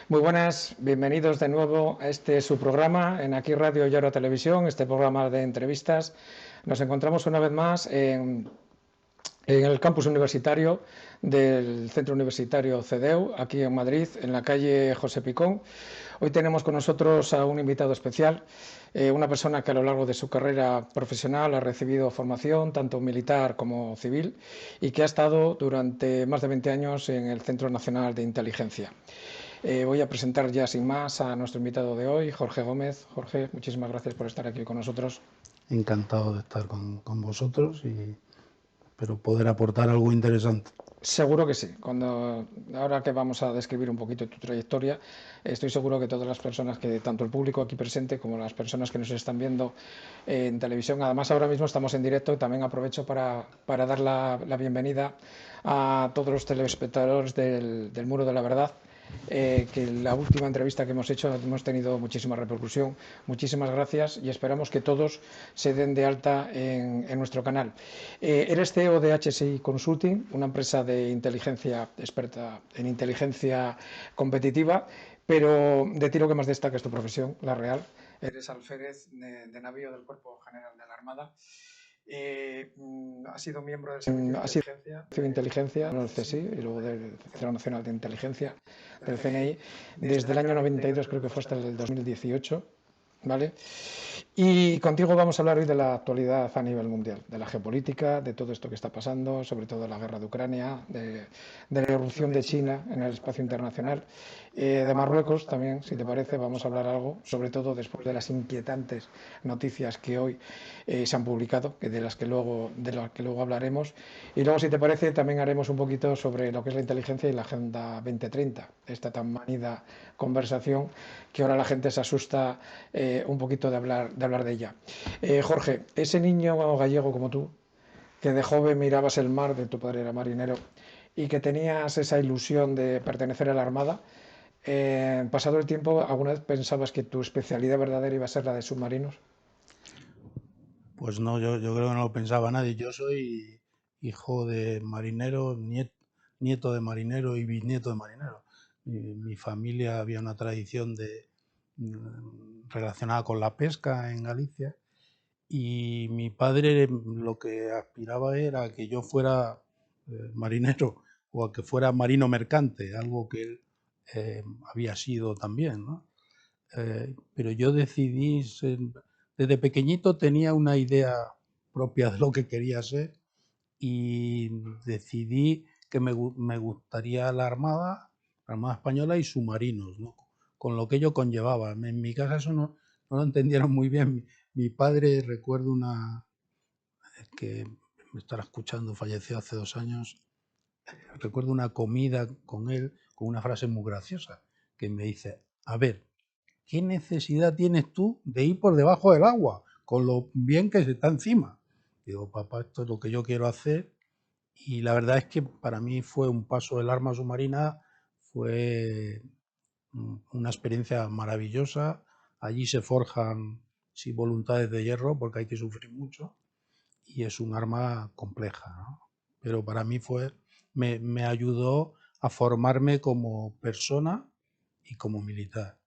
Muy buenas, bienvenidos de nuevo a este su programa en Aquí Radio y Ahora Televisión, este programa de entrevistas. Nos encontramos una vez más en el campus universitario del Centro Universitario CEDEU, aquí en Madrid, en la calle José Picón. Hoy tenemos con nosotros a un invitado especial, una persona que a lo largo de su carrera profesional ha recibido formación tanto militar como civil y que ha estado durante más de 20 años en el Centro Nacional de Inteligencia. Voy a presentar ya sin más a nuestro invitado de hoy, Jorge Gómez. Jorge, muchísimas gracias por estar aquí con nosotros. Encantado de estar con vosotros y espero poder aportar algo interesante. Seguro que sí. Ahora que vamos a describir un poquito tu trayectoria, estoy seguro que todas las personas tanto el público aquí presente como las personas que nos están viendo en televisión, además ahora mismo estamos en directo, también aprovecho para dar la bienvenida a todos los telespectadores del Muro de la Verdad. Que la última entrevista que hemos hecho hemos tenido muchísima repercusión. Muchísimas gracias y esperamos que todos se den de alta en nuestro canal. Eres CEO de HSI Consulting, una empresa de inteligencia experta en inteligencia competitiva, pero de ti lo que más destaca es tu profesión, la real. Eres alférez de navío del Cuerpo General de la Armada. Ha sido miembro del Servicio de Inteligencia, del CSI y luego del Centro Nacional de Inteligencia, del CNI, desde el año 92, creo que fue hasta el 2018, ¿vale? Y contigo vamos a hablar hoy de la actualidad a nivel mundial, de la geopolítica, de todo esto que está pasando, sobre todo la guerra de Ucrania, de la irrupción de China en el espacio internacional, de Marruecos también, si te parece, vamos a hablar algo, sobre todo después de las inquietantes noticias que hoy se han publicado, de las que luego hablaremos. Y luego, si te parece, también haremos un poquito sobre lo que es la inteligencia y la Agenda 2030, esta tan manida conversación que ahora la gente se asusta un poquito de hablar de ella. Jorge, ese niño gallego como tú, que de joven mirabas el mar, de tu padre era marinero, y que tenías esa ilusión de pertenecer a la Armada, pasado el tiempo, ¿alguna vez pensabas que tu especialidad verdadera iba a ser la de submarinos? Pues no, yo creo que no lo pensaba nadie. Yo soy hijo de marinero, nieto de marinero y bisnieto de marinero. Mi familia había una tradición relacionada con la pesca en Galicia y mi padre lo que aspiraba era que yo fuera marinero o a que fuera marino mercante, algo que él había sido también, ¿no? Pero yo decidí desde pequeñito tenía una idea propia de lo que quería ser y decidí que me gustaría la Armada Española y submarinos, ¿no? Con lo que ello conllevaba. En mi casa eso no lo entendieron muy bien. Mi padre, recuerdo que me estará escuchando, falleció hace 2 años, recuerdo una comida con él con una frase muy graciosa que me dice, a ver, ¿qué necesidad tienes tú de ir por debajo del agua con lo bien que se está encima? Digo, papá, esto es lo que yo quiero hacer. Y la verdad es que para mí fue un paso del arma submarina, fue una experiencia maravillosa. Allí se forjan sí, voluntades de hierro porque hay que sufrir mucho y es un arma compleja, ¿no? Pero para mí me ayudó a formarme como persona y como militar.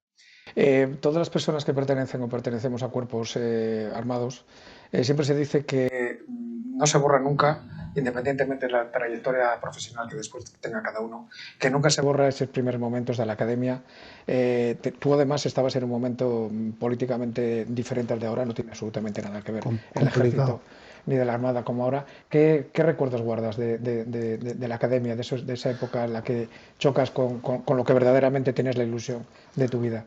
Todas las personas que pertenecen o pertenecemos a cuerpos armados, siempre se dice que no se borra nunca, independientemente de la trayectoria profesional que después tenga cada uno, que nunca se borra esos primeros momentos de la academia. Tú además estabas en un momento políticamente diferente al de ahora, no tiene absolutamente nada que ver el ejército Complicado. ni de la Armada como ahora. ¿Qué recuerdos guardas de la academia, de esa época en la que chocas con lo que verdaderamente tienes la ilusión de tu vida?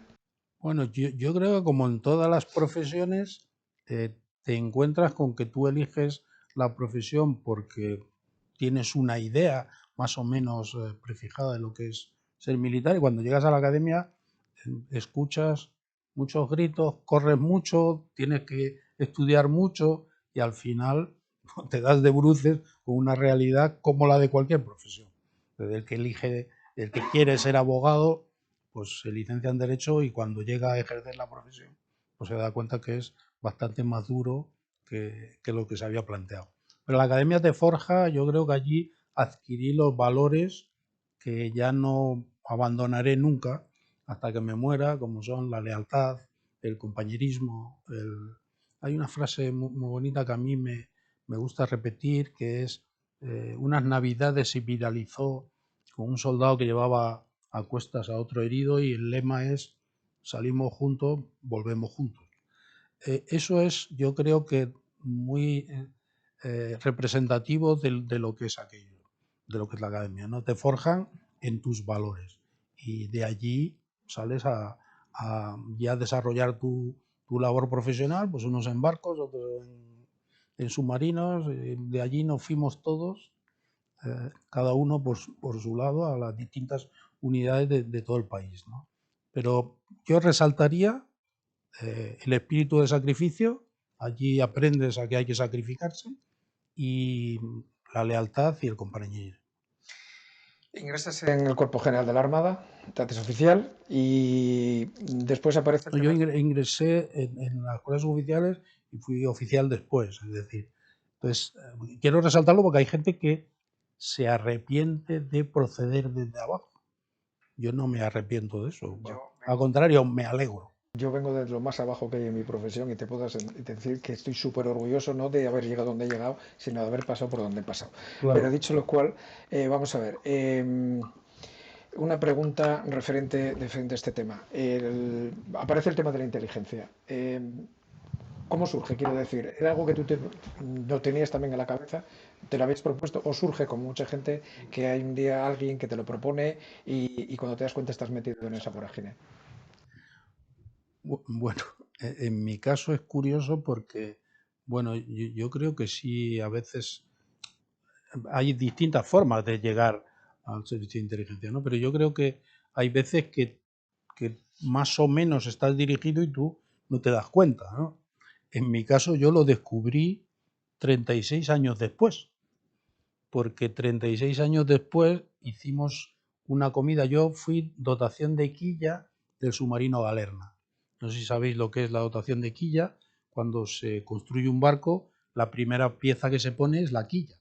Bueno, yo creo que como en todas las profesiones, te encuentras con que tú eliges la profesión porque tienes una idea más o menos prefijada de lo que es ser militar y cuando llegas a la academia escuchas muchos gritos, corres mucho, tienes que estudiar mucho y al final te das de bruces con una realidad como la de cualquier profesión. Desde el que quiere ser abogado, pues se licencia en Derecho y cuando llega a ejercer la profesión, pues se da cuenta que es bastante más duro que lo que se había planteado. Pero la academia te forja, yo creo que allí adquirí los valores que ya no abandonaré nunca, hasta que me muera, como son la lealtad, el compañerismo. Hay una frase muy bonita que a mí me gusta repetir, que es: unas navidades se viralizó con un soldado que llevaba a cuestas a otro herido y el lema es: salimos juntos, volvemos juntos. Eso es, yo creo que muy representativo de lo que es aquello, de lo que es la academia, ¿no? Te forjan en tus valores y de allí sales a ya desarrollar tu labor profesional, pues unos en barcos, otros en submarinos. De allí nos fuimos todos, cada uno por su lado, a las distintas unidades de todo el país, ¿no? Pero yo resaltaría el espíritu de sacrificio. Allí aprendes a que hay que sacrificarse, y la lealtad y el compañerismo. Ingresas en el Cuerpo General de la Armada, te haces oficial y después aparece el Yo tema. ingresé en las escuelas oficiales y fui oficial después, es decir. Entonces, quiero resaltarlo porque hay gente que se arrepiente de proceder desde abajo. Yo no me arrepiento de eso. Al contrario, me alegro. Yo vengo de lo más abajo que hay en mi profesión y te puedo decir que estoy súper orgulloso, no de haber llegado donde he llegado, sino de haber pasado por donde he pasado. Claro. Pero dicho lo cual, vamos a ver. Una pregunta referente a este tema. Aparece el tema de la inteligencia. ¿Cómo surge? Quiero decir, ¿era algo que tú lo tenías también en la cabeza? ¿Te lo habías propuesto? ¿O surge, como mucha gente, que hay un día alguien que te lo propone y cuando te das cuenta estás metido en esa vorágine? Bueno, en mi caso es curioso porque, bueno, yo creo que sí, a veces hay distintas formas de llegar al servicio de inteligencia, ¿no? Pero yo creo que hay veces que más o menos estás dirigido y tú no te das cuenta, ¿no? En mi caso yo lo descubrí 36 años después, porque 36 años después hicimos una comida. Yo fui dotación de quilla del submarino Galerna. No sé si sabéis lo que es la dotación de quilla. Cuando se construye un barco, la primera pieza que se pone es la quilla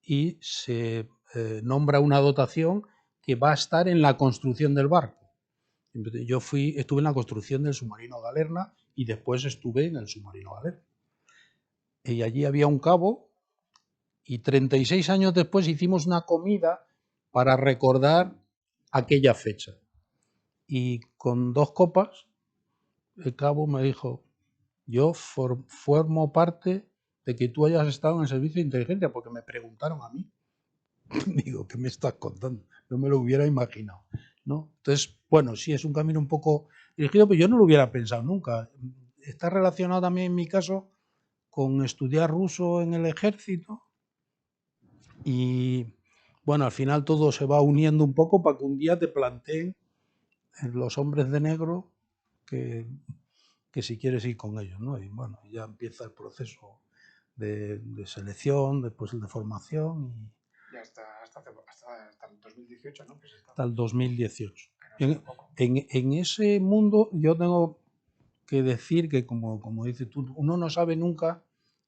y se nombra una dotación que va a estar en la construcción del barco. Yo estuve en la construcción del submarino Galerna y después estuve en el submarino Galerna. Y allí había un cabo y 36 años después hicimos una comida para recordar aquella fecha. Y con 2 copas, el cabo me dijo: yo formo parte de que tú hayas estado en el servicio de inteligencia, porque me preguntaron a mí. Digo, ¿qué me estás contando? No me lo hubiera imaginado, ¿no? Entonces, bueno, sí es un camino un poco dirigido, pero yo no lo hubiera pensado nunca. Está relacionado también en mi caso con estudiar ruso en el ejército y, bueno, al final todo se va uniendo un poco para que un día te planteen los hombres de negro que si quieres ir con ellos, ¿no? Y bueno, ya empieza el proceso de selección, después el de formación y Ya hasta el 2018, ¿no? Pues hasta el 2018. En ese mundo yo tengo que decir que, como dices tú, uno no sabe nunca,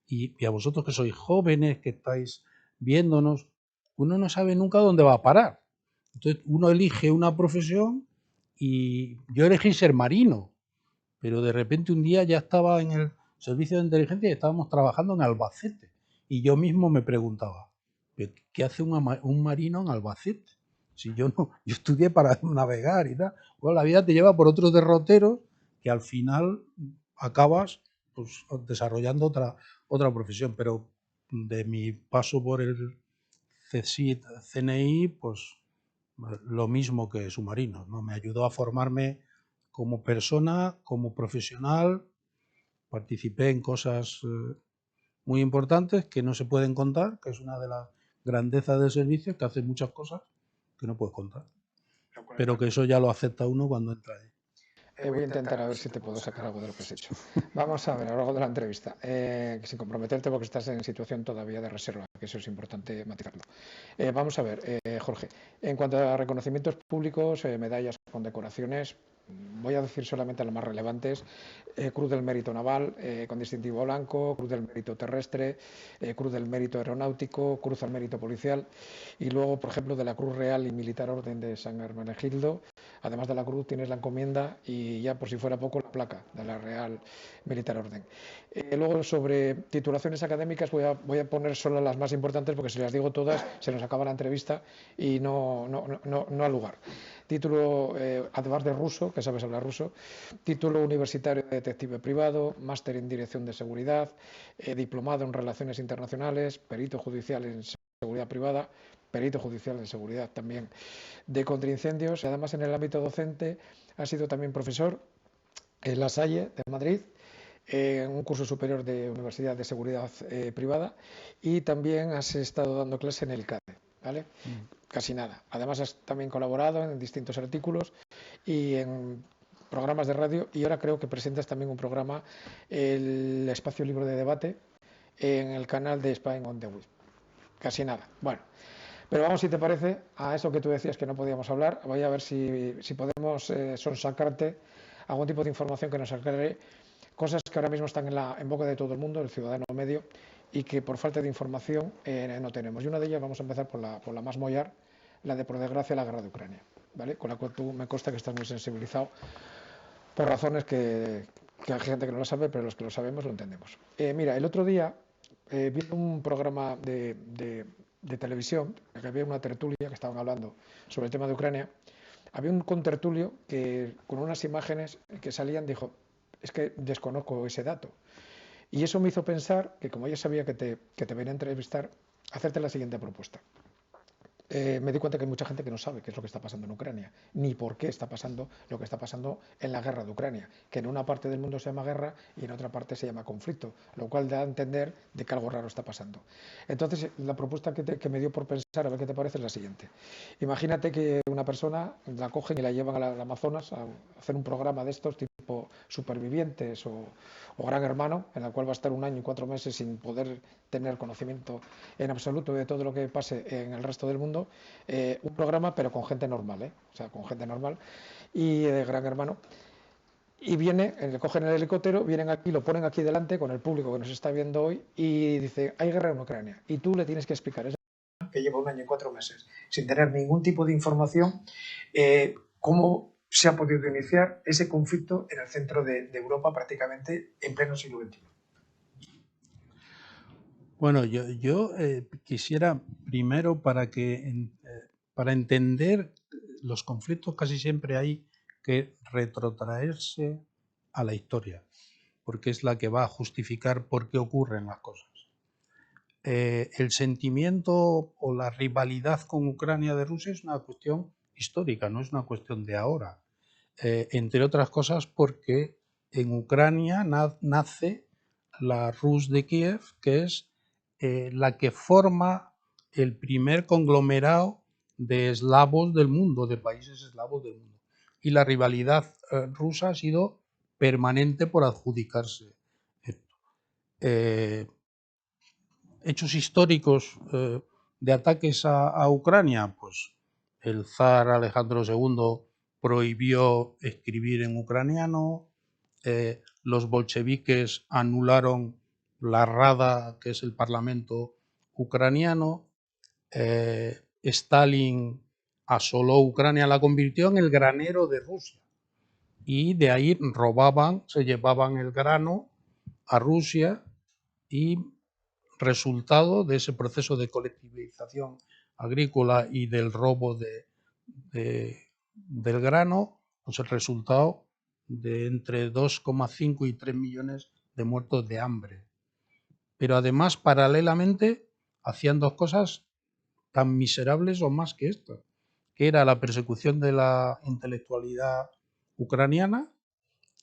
y a vosotros que sois jóvenes, que estáis viéndonos, uno no sabe nunca dónde va a parar. Entonces uno elige una profesión y yo elegí ser marino, pero de repente un día ya estaba en el servicio de inteligencia y estábamos trabajando en Albacete. Y yo mismo me preguntaba, ¿qué hace un marino en Albacete? Si yo no, yo estudié para navegar y tal. Bueno, la vida te lleva por otros derroteros que al final acabas, pues, desarrollando otra profesión. Pero de mi paso por el CSIC, CNI, pues lo mismo que submarinos, ¿no? Me ayudó a formarme como persona, como profesional. Participé en cosas muy importantes que no se pueden contar, que es una de las grandezas del servicio, que hace muchas cosas que no puedes contar. Pero que eso ya lo acepta uno cuando entra ahí. Voy a intentar a ver si te puedo sacar algo de lo que has hecho. Vamos a ver, a lo largo de la entrevista, sin comprometerte porque estás en situación todavía de reserva, que eso es importante matizarlo. Vamos a ver, Jorge, en cuanto a reconocimientos públicos, medallas con decoraciones, voy a decir solamente las más relevantes: Cruz del Mérito Naval con distintivo blanco, Cruz del Mérito Terrestre, Cruz del Mérito Aeronáutico, Cruz al Mérito Policial y luego, por ejemplo, de la Cruz Real y Militar Orden de San Hermenegildo, Además de la cruz tienes la encomienda y ya por si fuera poco la placa de la Real Militar Orden. Luego sobre titulaciones académicas voy a poner solo las más importantes porque si las digo todas se nos acaba la entrevista y no al lugar. Título, además de ruso, que sabes hablar ruso, título universitario de detective privado, máster en dirección de seguridad, diplomado en relaciones internacionales, perito judicial en seguridad privada, perito judicial en seguridad también de contraincendios y además en el ámbito docente ha sido también profesor en La Salle de Madrid, en un curso superior de Universidad de Seguridad Privada y también has estado dando clase en el CADE, ¿vale? Casi nada. Además has también colaborado en distintos artículos y en programas de radio y ahora creo que presentas también un programa, el Espacio Libre de Debate, en el canal de Spain on the Web. Casi nada. Bueno, pero vamos, si te parece, a eso que tú decías que no podíamos hablar. Voy a ver si podemos sonsacarte algún tipo de información que nos aclare cosas que ahora mismo están en boca de todo el mundo, el ciudadano medio, y que por falta de información no tenemos. Y una de ellas, vamos a empezar por la más mollar, la de, por desgracia, la guerra de Ucrania, ¿vale? Con la cual tú me consta que estás muy sensibilizado por razones que hay gente que no lo sabe, pero los que lo sabemos lo entendemos. Mira, el otro día, viendo un programa de televisión, que había una tertulia que estaban hablando sobre el tema de Ucrania, había un contertulio que con unas imágenes que salían dijo, es que desconozco ese dato. Y eso me hizo pensar que como ya sabía que te venía a entrevistar, hacerte la siguiente propuesta. Me di cuenta que hay mucha gente que no sabe qué es lo que está pasando en Ucrania, ni por qué está pasando lo que está pasando en la guerra de Ucrania, que en una parte del mundo se llama guerra y en otra parte se llama conflicto, lo cual da a entender de que algo raro está pasando. Entonces, la propuesta que me dio por pensar, a ver qué te parece, es la siguiente. Imagínate que una persona la cogen y la llevan al Amazonas a hacer un programa de estos tipo Supervivientes o Gran Hermano, en el cual va a estar 1 año y 4 meses sin poder tener conocimiento en absoluto de todo lo que pase en el resto del mundo, un programa pero con gente normal, o sea, con gente normal y de Gran Hermano. Y viene, le cogen el helicóptero, vienen aquí, lo ponen aquí delante con el público que nos está viendo hoy y dice, hay guerra en Ucrania. Y tú le tienes que explicar, es que lleva 1 año y 4 meses, sin tener ningún tipo de información, cómo se ha podido iniciar ese conflicto en el centro de Europa prácticamente en pleno siglo XXI. Bueno, yo quisiera primero para entender los conflictos casi siempre hay que retrotraerse a la historia, porque es la que va a justificar por qué ocurren las cosas. El sentimiento o la rivalidad con Ucrania de Rusia es una cuestión histórica, no es una cuestión de ahora. Entre otras cosas porque en Ucrania nace la Rus de Kiev, que es la que forma el primer conglomerado de eslavos del mundo, de países eslavos del mundo. Y la rivalidad rusa ha sido permanente por adjudicarse esto. Hechos históricos de ataques a Ucrania, pues el zar Alejandro II prohibió escribir en ucraniano, los bolcheviques anularon la Rada, que es el parlamento ucraniano, Stalin asoló Ucrania, la convirtió en el granero de Rusia y de ahí robaban, se llevaban el grano a Rusia y resultado de ese proceso de colectivización agrícola y del robo del grano, pues el resultado de entre 2,5 y 3 millones de muertos de hambre. Pero además, paralelamente, hacían dos cosas tan miserables o más que esto, que era la persecución de la intelectualidad ucraniana,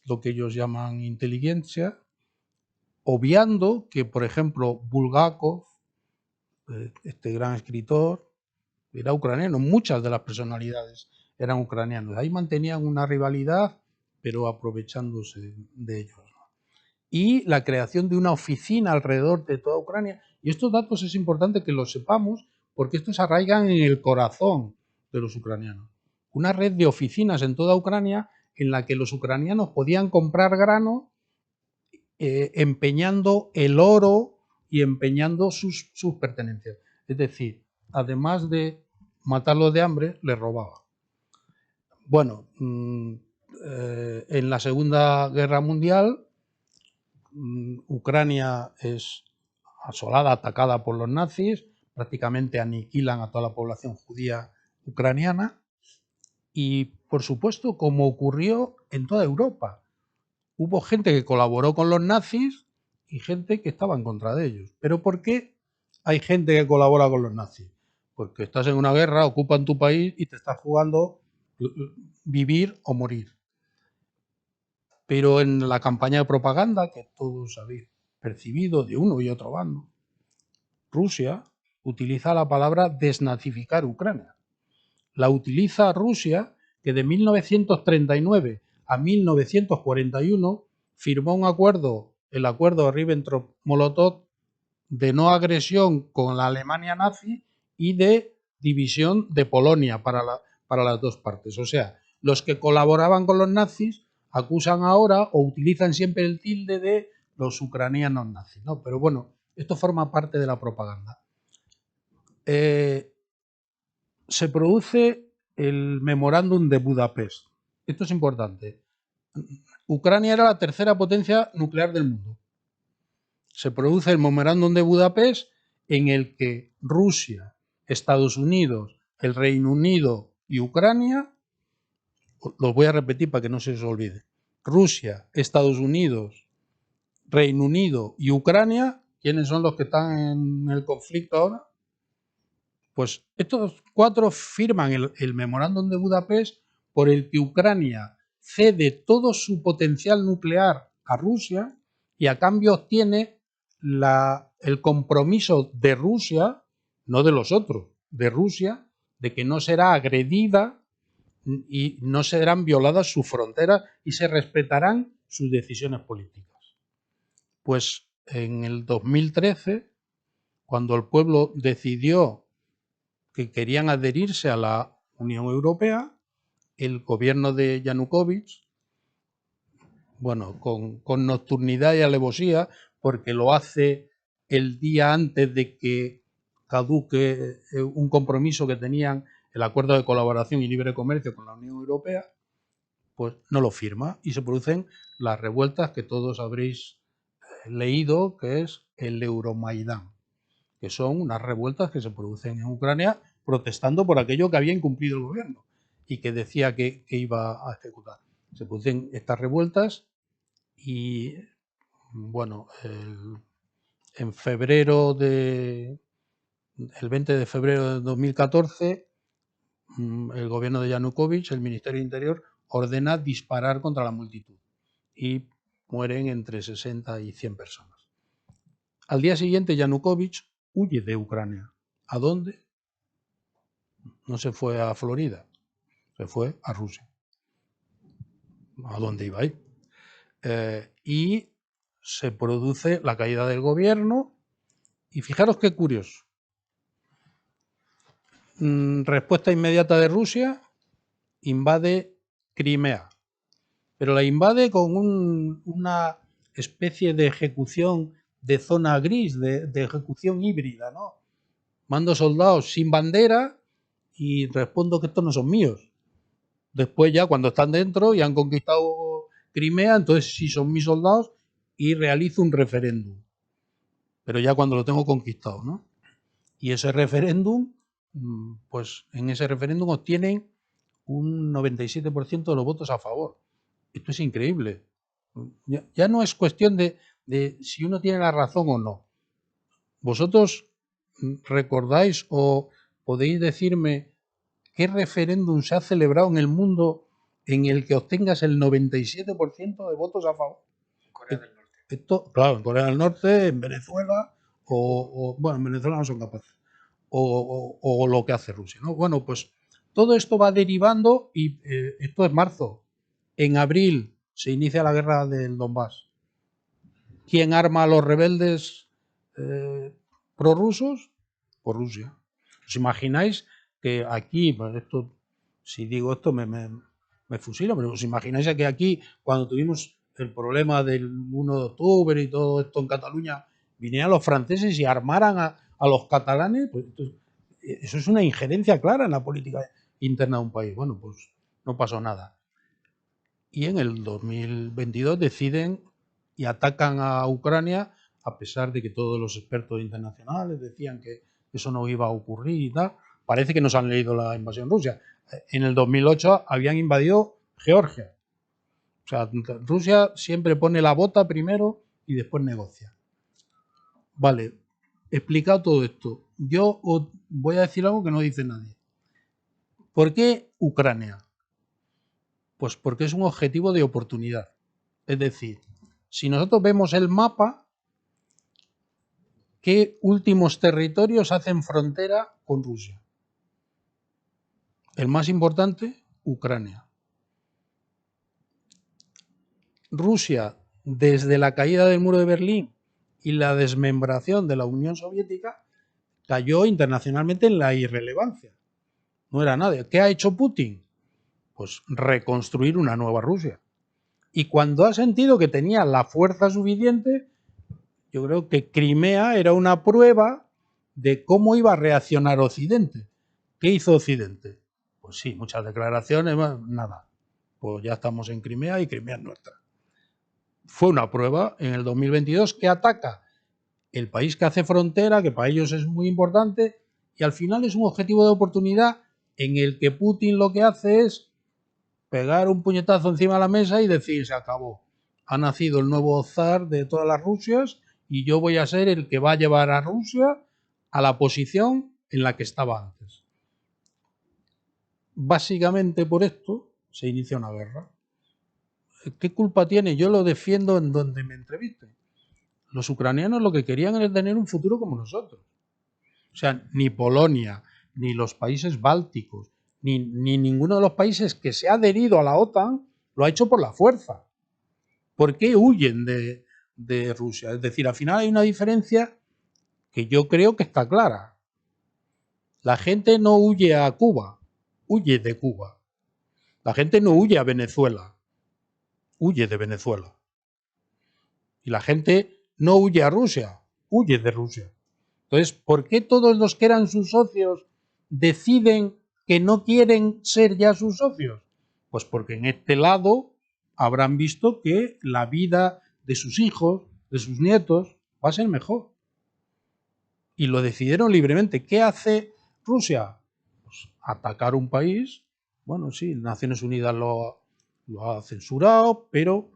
lo que ellos llaman inteligencia, obviando que, por ejemplo, Bulgakov, este gran escritor, era ucraniano, muchas de las personalidades eran ucranianos. Ahí mantenían una rivalidad, pero aprovechándose de ellos. Y la creación de una oficina alrededor de toda Ucrania. Y estos datos es importante que los sepamos porque estos arraigan en el corazón de los ucranianos. Una red de oficinas en toda Ucrania en la que los ucranianos podían comprar grano empeñando el oro y empeñando sus pertenencias. Es decir, además de matarlos de hambre, les robaba. Bueno, en la Segunda Guerra Mundial, Ucrania es asolada, atacada por los nazis, prácticamente aniquilan a toda la población judía ucraniana y, por supuesto, como ocurrió en toda Europa, hubo gente que colaboró con los nazis y gente que estaba en contra de ellos. ¿Pero por qué hay gente que colabora con los nazis? Porque estás en una guerra, ocupan tu país y te estás jugando vivir o morir. Pero en la campaña de propaganda, que todos habéis percibido de uno y otro bando, Rusia utiliza la palabra desnazificar Ucrania. La utiliza Rusia, que de 1939 a 1941 firmó un acuerdo, el acuerdo Ribbentrop-Molotov, de no agresión con la Alemania nazi y de división de Polonia para las dos partes. O sea, los que colaboraban con los nazis acusan ahora o utilizan siempre el tilde de los ucranianos nazis, ¿no? Pero bueno, esto forma parte de la propaganda. Se produce el memorándum de Budapest. Esto es importante. Ucrania era la tercera potencia nuclear del mundo. Se produce el memorándum de Budapest en el que Rusia, Estados Unidos, el Reino Unido y Ucrania, los voy a repetir para que no se os olvide, Rusia, Estados Unidos, Reino Unido y Ucrania, ¿quiénes son los que están en el conflicto ahora? Pues estos cuatro firman el memorándum de Budapest por el que Ucrania cede todo su potencial nuclear a Rusia y a cambio obtiene el compromiso de Rusia, no de los otros, de Rusia, de que no será agredida y no serán violadas sus fronteras y se respetarán sus decisiones políticas. Pues en el 2013, cuando el pueblo decidió que querían adherirse a la Unión Europea, el gobierno de Yanukovych, bueno, con nocturnidad y alevosía, porque lo hace el día antes de que caduque un compromiso que tenían, el acuerdo de colaboración y libre comercio con la Unión Europea, pues no lo firma y se producen las revueltas que todos habréis leído, que es el Euromaidán, que son unas revueltas que se producen en Ucrania protestando por aquello que había incumplido el gobierno y que decía que iba a ejecutar. Se producen estas revueltas y, bueno, en febrero el 20 de febrero de 2014, el gobierno de Yanukovych, el Ministerio de Interior, ordena disparar contra la multitud y mueren entre 60 y 100 personas. Al día siguiente, Yanukovych huye de Ucrania. ¿A dónde? No se fue a Florida, se fue a Rusia. ¿A dónde iba ahí? Y se produce la caída del gobierno y fijaros qué curioso. Respuesta inmediata de Rusia, invade Crimea, pero la invade con una especie de ejecución de zona gris, de ejecución híbrida, ¿no? Mando soldados sin bandera y respondo que estos no son míos. Después ya cuando están dentro y han conquistado Crimea, entonces sí son mis soldados y realizo un referéndum. Pero ya cuando lo tengo conquistado, ¿no? Y ese referéndum, pues en ese referéndum obtienen un 97% de los votos a favor. Esto es increíble. Ya no es cuestión de si uno tiene la razón o no. ¿Vosotros recordáis o podéis decirme qué referéndum se ha celebrado en el mundo en el que obtengas el 97% de votos a favor? Corea del Norte. Esto, claro, en Corea del Norte, en Venezuela, bueno, en Venezuela no son capaces. O lo que hace Rusia, ¿no? Bueno, pues todo esto va derivando y esto es marzo. En abril se inicia la guerra del Donbass. ¿Quién arma a los rebeldes prorrusos? Por Rusia. ¿Os imagináis que aquí, pues esto, si digo esto me fusilo, pero os imagináis que aquí, cuando tuvimos el problema del 1 de octubre y todo esto en Cataluña, vinieran los franceses y armaran a los catalanes? Pues eso es una injerencia clara en la política interna de un país. Bueno, pues no pasó nada. Y en el 2022 deciden y atacan a Ucrania, a pesar de que todos los expertos internacionales decían que eso no iba a ocurrir y tal. Parece que no se han leído la invasión rusa. En el 2008 habían invadido Georgia. O sea, Rusia siempre pone la bota primero y después negocia. Vale, explicado todo esto, yo os voy a decir algo que no dice nadie. ¿Por qué Ucrania? Pues porque es un objetivo de oportunidad. Es decir, si nosotros vemos el mapa, ¿qué últimos territorios hacen frontera con Rusia? El más importante, Ucrania. Rusia, desde la caída del muro de Berlín y la desmembración de la Unión Soviética, cayó internacionalmente en la irrelevancia. No era nadie. ¿Qué ha hecho Putin? Pues reconstruir una nueva Rusia. Y cuando ha sentido que tenía la fuerza suficiente, yo creo que Crimea era una prueba de cómo iba a reaccionar Occidente. ¿Qué hizo Occidente? Pues sí, muchas declaraciones, nada. Pues ya estamos en Crimea y Crimea es nuestra. Fue una prueba en el 2022 que ataca el país que hace frontera, que para ellos es muy importante, y al final es un objetivo de oportunidad en el que Putin lo que hace es pegar un puñetazo encima de la mesa y decir, se acabó. Ha nacido el nuevo zar de todas las Rusias y yo voy a ser el que va a llevar a Rusia a la posición en la que estaba antes. Básicamente por esto se inicia una guerra. ¿Qué culpa tiene? Yo lo defiendo en donde me entrevisten. Los ucranianos lo que querían era tener un futuro como nosotros. O sea, ni Polonia, ni los países bálticos, ni ninguno de los países que se ha adherido a la OTAN lo ha hecho por la fuerza. ¿Por qué huyen de Rusia? Es decir, al final hay una diferencia que yo creo que está clara. La gente no huye a Cuba, huye de Cuba. La gente no huye a Venezuela, huye de Venezuela. Y la gente no huye a Rusia, huye de Rusia. Entonces, ¿por qué todos los que eran sus socios deciden que no quieren ser ya sus socios? Pues porque en este lado habrán visto que la vida de sus hijos, de sus nietos, va a ser mejor. Y lo decidieron libremente. ¿Qué hace Rusia? Pues atacar un país. Bueno, sí, Naciones Unidas lo ha censurado, pero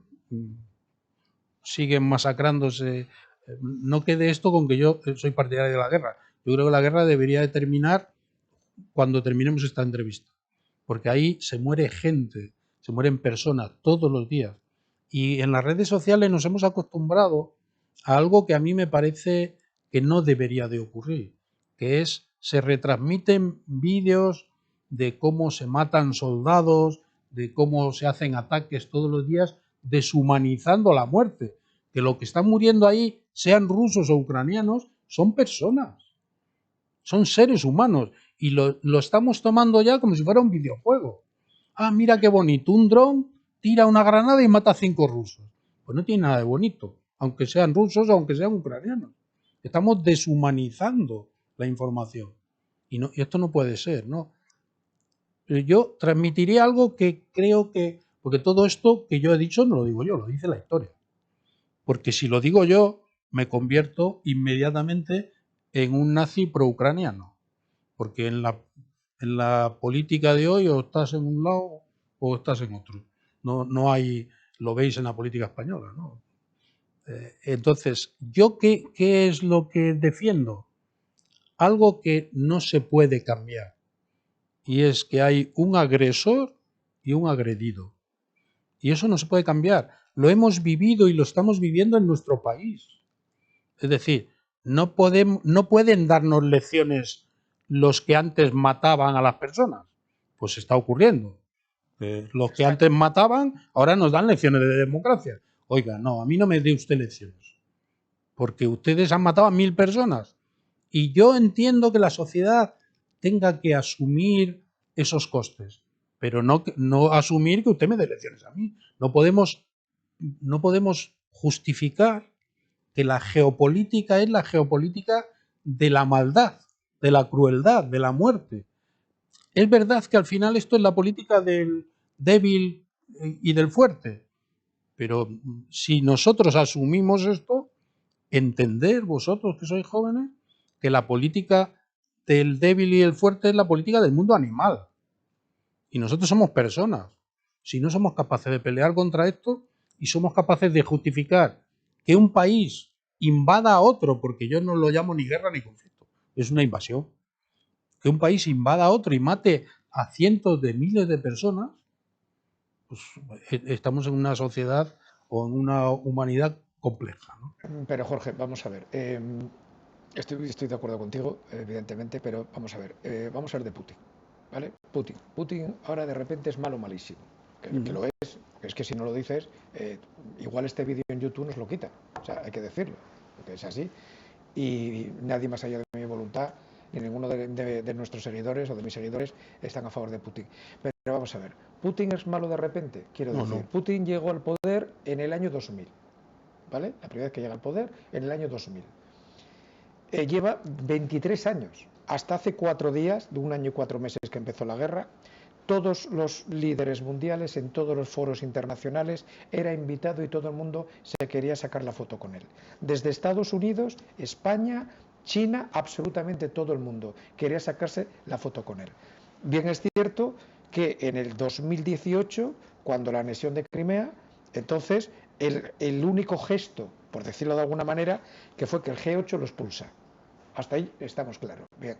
siguen masacrándose. No quede esto con que yo soy partidario de la guerra. Yo creo que la guerra debería de terminar cuando terminemos esta entrevista, porque ahí se muere gente, se mueren personas todos los días. Y en las redes sociales nos hemos acostumbrado a algo que a mí me parece que no debería de ocurrir, que es se retransmiten vídeos de cómo se matan soldados, de cómo se hacen ataques todos los días, deshumanizando la muerte. Que lo que están muriendo ahí, sean rusos o ucranianos, son personas, son seres humanos. Y lo estamos tomando ya como si fuera un videojuego. Ah, mira qué bonito, un dron tira una granada y mata a 5 rusos. Pues no tiene nada de bonito, aunque sean rusos o aunque sean ucranianos. Estamos deshumanizando la información. Y esto no puede ser, ¿no? Pero yo transmitiría algo que creo que... Porque todo esto que yo he dicho no lo digo yo, lo dice la historia. Porque si lo digo yo, me convierto inmediatamente en un nazi pro-ucraniano. Porque en la política de hoy o estás en un lado o estás en otro. No hay, lo veis en la política española, ¿no? Entonces, ¿yo qué es lo que defiendo? Algo que no se puede cambiar. Y es que hay un agresor y un agredido. Y eso no se puede cambiar. Lo hemos vivido y lo estamos viviendo en nuestro país. Es decir, no pueden darnos lecciones los que antes mataban a las personas. Pues está ocurriendo. Los que antes mataban ahora nos dan lecciones de democracia. Oiga, no, a mí no me dé usted lecciones. Porque ustedes han matado a 1000 personas. Y yo entiendo que la sociedad tenga que asumir esos costes. Pero no asumir que usted me dé lecciones a mí. No podemos justificar que la geopolítica es la geopolítica de la maldad, de la crueldad, de la muerte. Es verdad que al final esto es la política del débil y del fuerte. Pero si nosotros asumimos esto, entender vosotros que sois jóvenes que la política del débil y el fuerte es la política del mundo animal. Y nosotros somos personas. Si no somos capaces de pelear contra esto y somos capaces de justificar que un país invada a otro, porque yo no lo llamo ni guerra ni conflicto, es una invasión, que un país invada a otro y mate a cientos de miles de personas, pues estamos en una sociedad o en una humanidad compleja, ¿no? Pero Jorge, vamos a ver. Estoy de acuerdo contigo, evidentemente, pero vamos a ver. Vamos a ver de Putin. ¿Vale? Putin ahora de repente es malo, malísimo. Que lo es. Es que si no lo dices, igual este vídeo en YouTube nos lo quita. O sea, hay que decirlo, porque es así. Y nadie más allá de mi voluntad, ni ninguno de nuestros seguidores o de mis seguidores están a favor de Putin. Pero vamos a ver, ¿Putin es malo de repente? Quiero decir, No. Putin llegó al poder en el año 2000, ¿vale? La primera vez que llega al poder, en el año 2000. Lleva 23 años. Hasta hace 4 días, de 1 año y 4 meses que empezó la guerra, todos los líderes mundiales, en todos los foros internacionales, era invitado y todo el mundo se quería sacar la foto con él. Desde Estados Unidos, España, China, absolutamente todo el mundo quería sacarse la foto con él. Bien es cierto que en el 2018, cuando la anexión de Crimea, entonces el único gesto, por decirlo de alguna manera, que fue que el G8 lo expulsa. Hasta ahí estamos claros. Bien.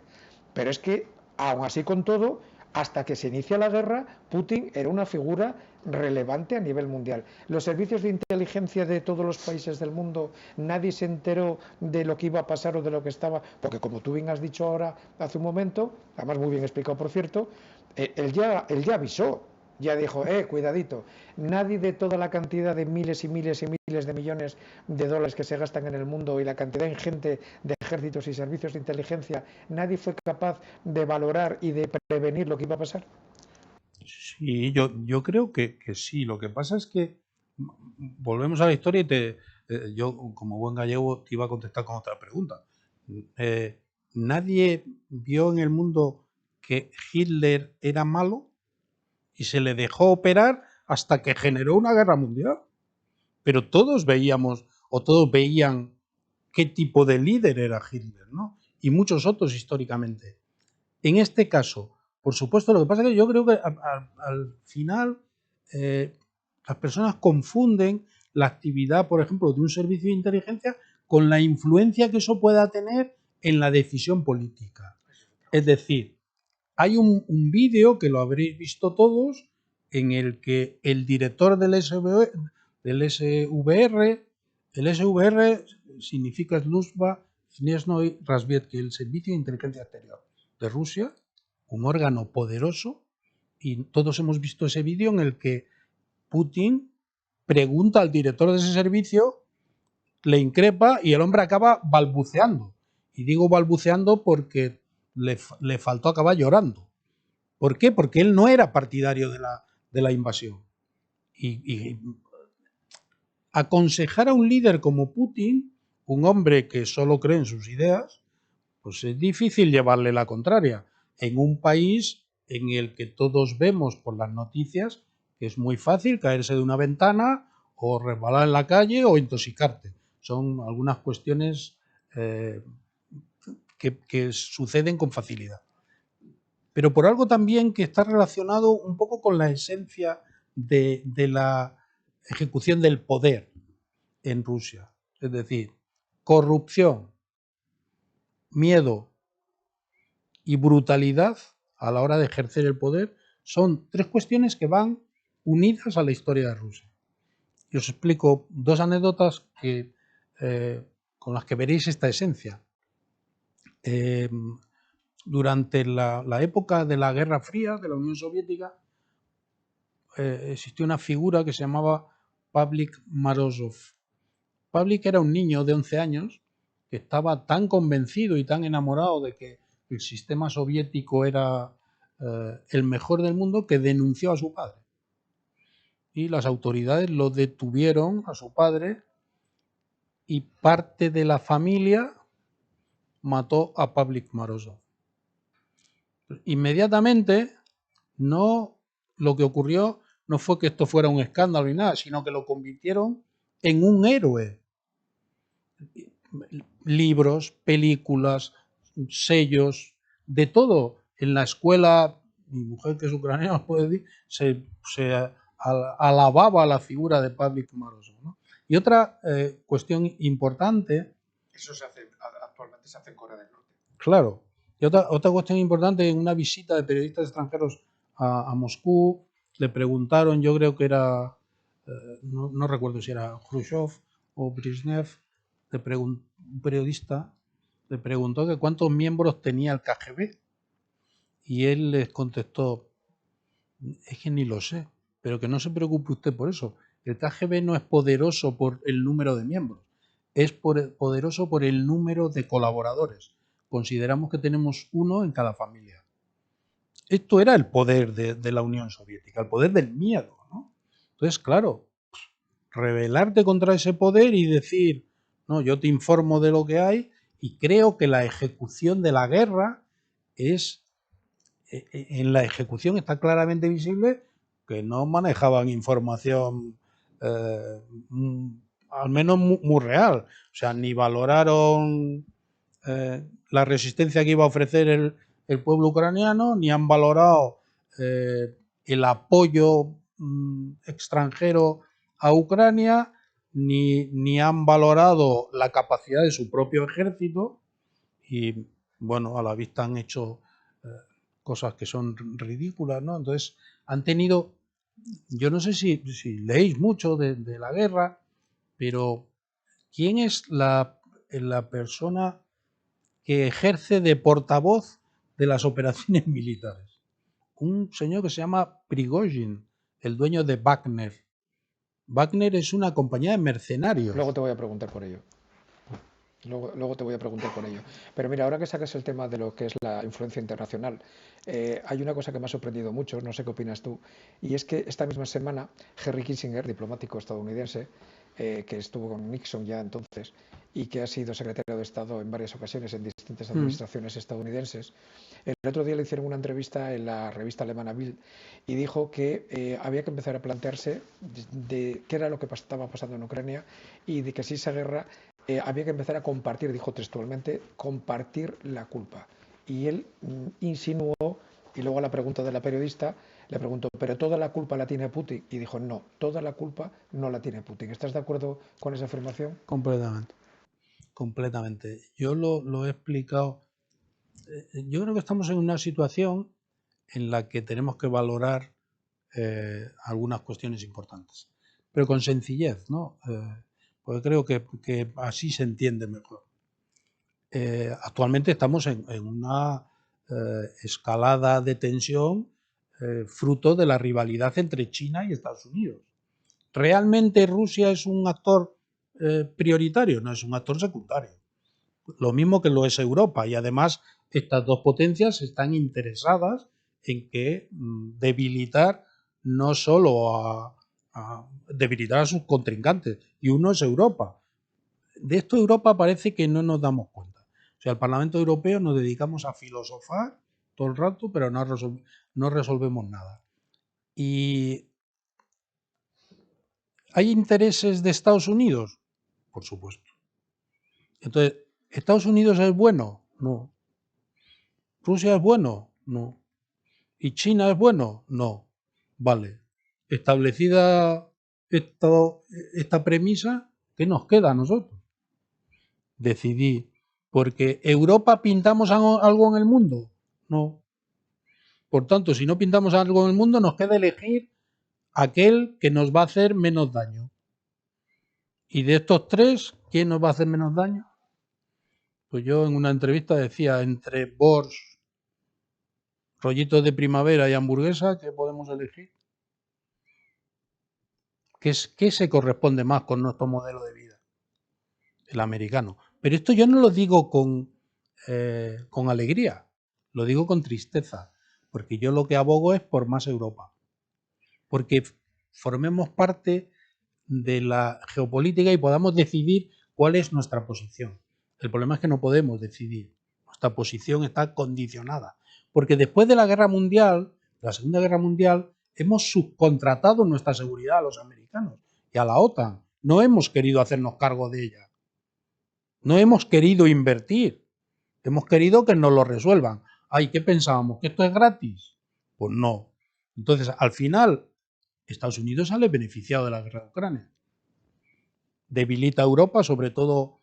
Pero es que, aún así con todo, hasta que se inicia la guerra, Putin era una figura relevante a nivel mundial. Los servicios de inteligencia de todos los países del mundo, nadie se enteró de lo que iba a pasar o de lo que estaba, porque como tú bien has dicho ahora hace un momento, además muy bien explicado por cierto, él ya avisó, ya dijo, cuidadito, nadie de toda la cantidad de miles y miles y miles de millones de dólares que se gastan en el mundo y la cantidad ingente de ejércitos y servicios de inteligencia, nadie fue capaz de valorar y de prevenir lo que iba a pasar. Sí, yo creo que sí. Lo que pasa es que volvemos a la historia y yo, como buen gallego, te iba a contestar con otra pregunta. Nadie vio en el mundo que Hitler era malo y se le dejó operar hasta que generó una guerra mundial. Pero todos veíamos o todos veían qué tipo de líder era Hitler, ¿no? Y muchos otros históricamente. En este caso, por supuesto, lo que pasa es que yo creo que al final las personas confunden la actividad, por ejemplo, de un servicio de inteligencia con la influencia que eso pueda tener en la decisión política. Es decir, hay un vídeo que lo habréis visto todos en el que el director del SVR, el SVR significa Sluzhba Внешней Разведки, el Servicio de Inteligencia Exterior de Rusia, un órgano poderoso, y todos hemos visto ese vídeo en el que Putin pregunta al director de ese servicio, le increpa y el hombre acaba balbuceando. Y digo balbuceando porque le faltó acabar llorando. ¿Por qué? Porque él no era partidario de la invasión. Y aconsejar a un líder como Putin, un hombre que solo cree en sus ideas, pues es difícil llevarle la contraria en un país en el que todos vemos por las noticias que es muy fácil caerse de una ventana o resbalar en la calle o intoxicarte. Son algunas cuestiones que suceden con facilidad. Pero por algo también que está relacionado un poco con la esencia de la ejecución del poder en Rusia. Es decir, corrupción, miedo y brutalidad a la hora de ejercer el poder son tres cuestiones que van unidas a la historia de Rusia. Y os explico dos anécdotas con las que veréis esta esencia. Durante la época de la Guerra Fría de la Unión Soviética existió una figura que se llamaba Pavlik Morozov. Pavlik era un niño de 11 años que estaba tan convencido y tan enamorado de que el sistema soviético era el mejor del mundo que denunció a su padre. Y las autoridades lo detuvieron a su padre y parte de la familia mató a Pavlik Morozov. Inmediatamente, no, lo que ocurrió no fue que esto fuera un escándalo ni nada, sino que lo convirtieron en un héroe. Libros, películas, sellos, de todo. En la escuela, mi mujer, que es ucraniana, puede decir, se alababa la figura de Pavlik Morozov, ¿no? Y otra cuestión importante... Eso actualmente se hace en Corea del Norte. Claro. Y otra cuestión importante, en una visita de periodistas extranjeros a Moscú, le preguntaron, yo creo que era, no recuerdo si era Khrushchev o Brezhnev, un periodista le preguntó que cuántos miembros tenía el KGB. Y él les contestó, es que ni lo sé, pero que no se preocupe usted por eso. El KGB no es poderoso por el número de miembros, es poderoso por el número de colaboradores. Consideramos que tenemos uno en cada familia. Esto era el poder de la Unión Soviética, el poder del miedo, ¿no? Entonces, claro, rebelarte contra ese poder y decir, no, yo te informo de lo que hay, y creo que la ejecución de la guerra es, en la ejecución está claramente visible que no manejaban información al menos muy real, o sea, ni valoraron la resistencia que iba a ofrecer el pueblo ucraniano, ni han valorado el apoyo extranjero a Ucrania, ni han valorado la capacidad de su propio ejército, y bueno, a la vista han hecho cosas que son ridículas, ¿no? Entonces han tenido, yo no sé si leéis mucho de la guerra, pero ¿quién es la persona que ejerce de portavoz de las operaciones militares? Un señor que se llama Prigozhin, el dueño de Wagner. Wagner es una compañía de mercenarios. Luego te voy a preguntar por ello. Luego te voy a preguntar por ello. Pero mira, ahora que sacas el tema de lo que es la influencia internacional, hay una cosa que me ha sorprendido mucho, no sé qué opinas tú, y es que esta misma semana Henry Kissinger, diplomático estadounidense, que estuvo con Nixon ya entonces y que ha sido secretario de Estado en varias ocasiones en distintas administraciones estadounidenses, el otro día le hicieron una entrevista en la revista alemana Bild y dijo que había que empezar a plantearse de qué era lo que estaba pasando en Ucrania y de que si esa guerra había que empezar a compartir, dijo textualmente, compartir la culpa. Y él insinuó, y luego a la pregunta de la periodista, le preguntó, ¿pero toda la culpa la tiene Putin? Y dijo, no, toda la culpa no la tiene Putin. ¿Estás de acuerdo con esa afirmación? Completamente. Completamente. Yo lo he explicado. Yo creo que estamos en una situación en la que tenemos que valorar algunas cuestiones importantes, pero con sencillez, ¿no? Porque creo que así se entiende mejor. Actualmente estamos en una escalada de tensión fruto de la rivalidad entre China y Estados Unidos. ¿Realmente Rusia es un actor prioritario? No, es un actor secundario. Lo mismo que lo es Europa, y además estas dos potencias están interesadas en que debilitar no solo debilitar a sus contrincantes, y uno es Europa. De esto Europa parece que no nos damos cuenta. O sea, el Parlamento Europeo nos dedicamos a filosofar todo el rato, pero no resolvemos nada. ¿Y hay intereses de Estados Unidos? Por supuesto. Entonces, ¿Estados Unidos es bueno? No. ¿Rusia es bueno? No. ¿Y China es bueno? No. Vale. Establecida esta premisa, ¿qué nos queda a nosotros? Decidir. Porque ¿Europa pintamos algo en el mundo? No. Por tanto, si no pintamos algo en el mundo, nos queda elegir aquel que nos va a hacer menos daño. Y de estos tres, ¿quién nos va a hacer menos daño? Pues yo en una entrevista decía, entre Borscht, rollitos de primavera y hamburguesa, ¿qué podemos elegir? ¿Qué se corresponde más con nuestro modelo de vida? El americano. Pero esto yo no lo digo con alegría, lo digo con tristeza, porque yo lo que abogo es por más Europa, porque formemos parte de la geopolítica y podamos decidir cuál es nuestra posición. El problema es que no podemos decidir, nuestra posición está condicionada, porque después de la guerra mundial, la Segunda Guerra Mundial, hemos subcontratado nuestra seguridad a los americanos y a la OTAN. No hemos querido hacernos cargo de ella. No hemos querido invertir. Hemos querido que nos lo resuelvan. Ay, ¿qué pensábamos? ¿Que esto es gratis? Pues no. Entonces, al final, Estados Unidos sale beneficiado de la guerra de Ucrania. Debilita a Europa, sobre todo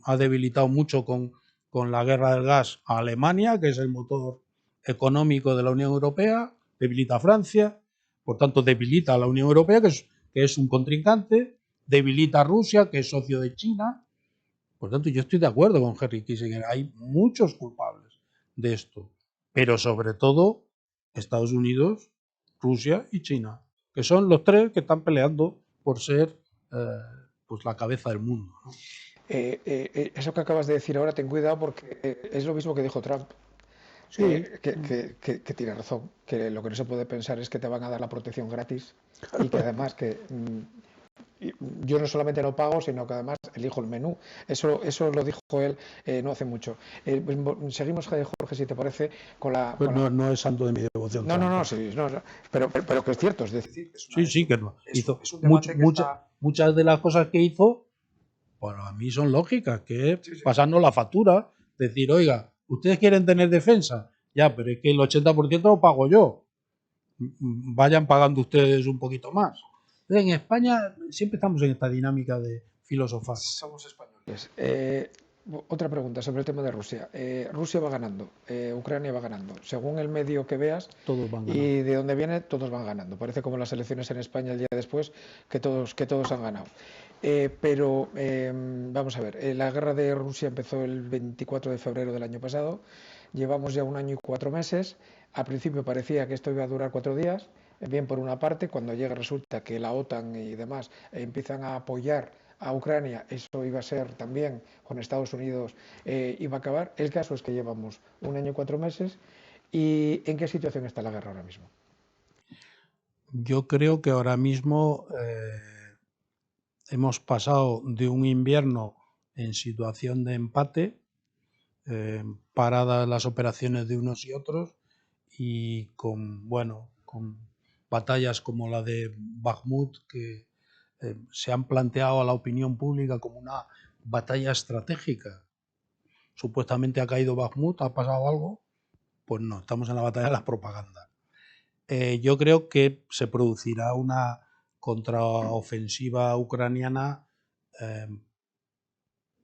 ha debilitado mucho con la guerra del gas a Alemania, que es el motor económico de la Unión Europea, debilita a Francia, por tanto debilita a la Unión Europea, que es un contrincante, debilita a Rusia, que es socio de China. Por tanto, yo estoy de acuerdo con Henry Kissinger, hay muchos culpables de esto, pero sobre todo Estados Unidos, Rusia y China, que son los tres que están peleando por ser pues la cabeza del mundo, ¿no? Eso que acabas de decir ahora, ten cuidado porque es lo mismo que dijo Trump. Sí, Que tiene razón, que lo que no se puede pensar es que te van a dar la protección gratis y que además yo no solamente no pago, sino que además elijo el menú. Eso lo dijo él no hace mucho. Seguimos, Jorge, si te parece, pues no es santo de mi devoción. No, sí, no, pero que es cierto, es decir, sí, que no. Hizo es un debate que está... muchas de las cosas que hizo, bueno, a mí son lógicas, que es pasarnos la factura, decir, oiga, ¿ustedes quieren tener defensa? Ya, pero es que el 80% lo pago yo. Vayan pagando ustedes un poquito más. En España siempre estamos en esta dinámica de filosofar. Somos españoles. Otra pregunta sobre el tema de Rusia. Rusia va ganando, Ucrania va ganando. Según el medio que veas Todos van ganando. y de dónde viene, todos van ganando. Parece como las elecciones en España el día después, que todos han ganado. Pero vamos a ver, la guerra de Rusia empezó el 24 de febrero del año pasado. Llevamos ya 1 año y 4 meses. Al principio parecía que esto iba a durar 4 días. Bien, por una parte, cuando llega resulta que la OTAN y demás empiezan a apoyar a Ucrania, eso iba a ser también con Estados Unidos, iba a acabar. El caso es que llevamos 1 año y 4 meses. ¿Y en qué situación está la guerra ahora mismo? Yo creo que ahora mismo hemos pasado de un invierno en situación de empate, paradas las operaciones de unos y otros, y con batallas como la de Bakhmut, que se han planteado a la opinión pública como una batalla estratégica. Supuestamente ha caído Bakhmut, ¿ha pasado algo? Pues no, estamos en la batalla de las propagandas. Yo creo que se producirá una contraofensiva ucraniana,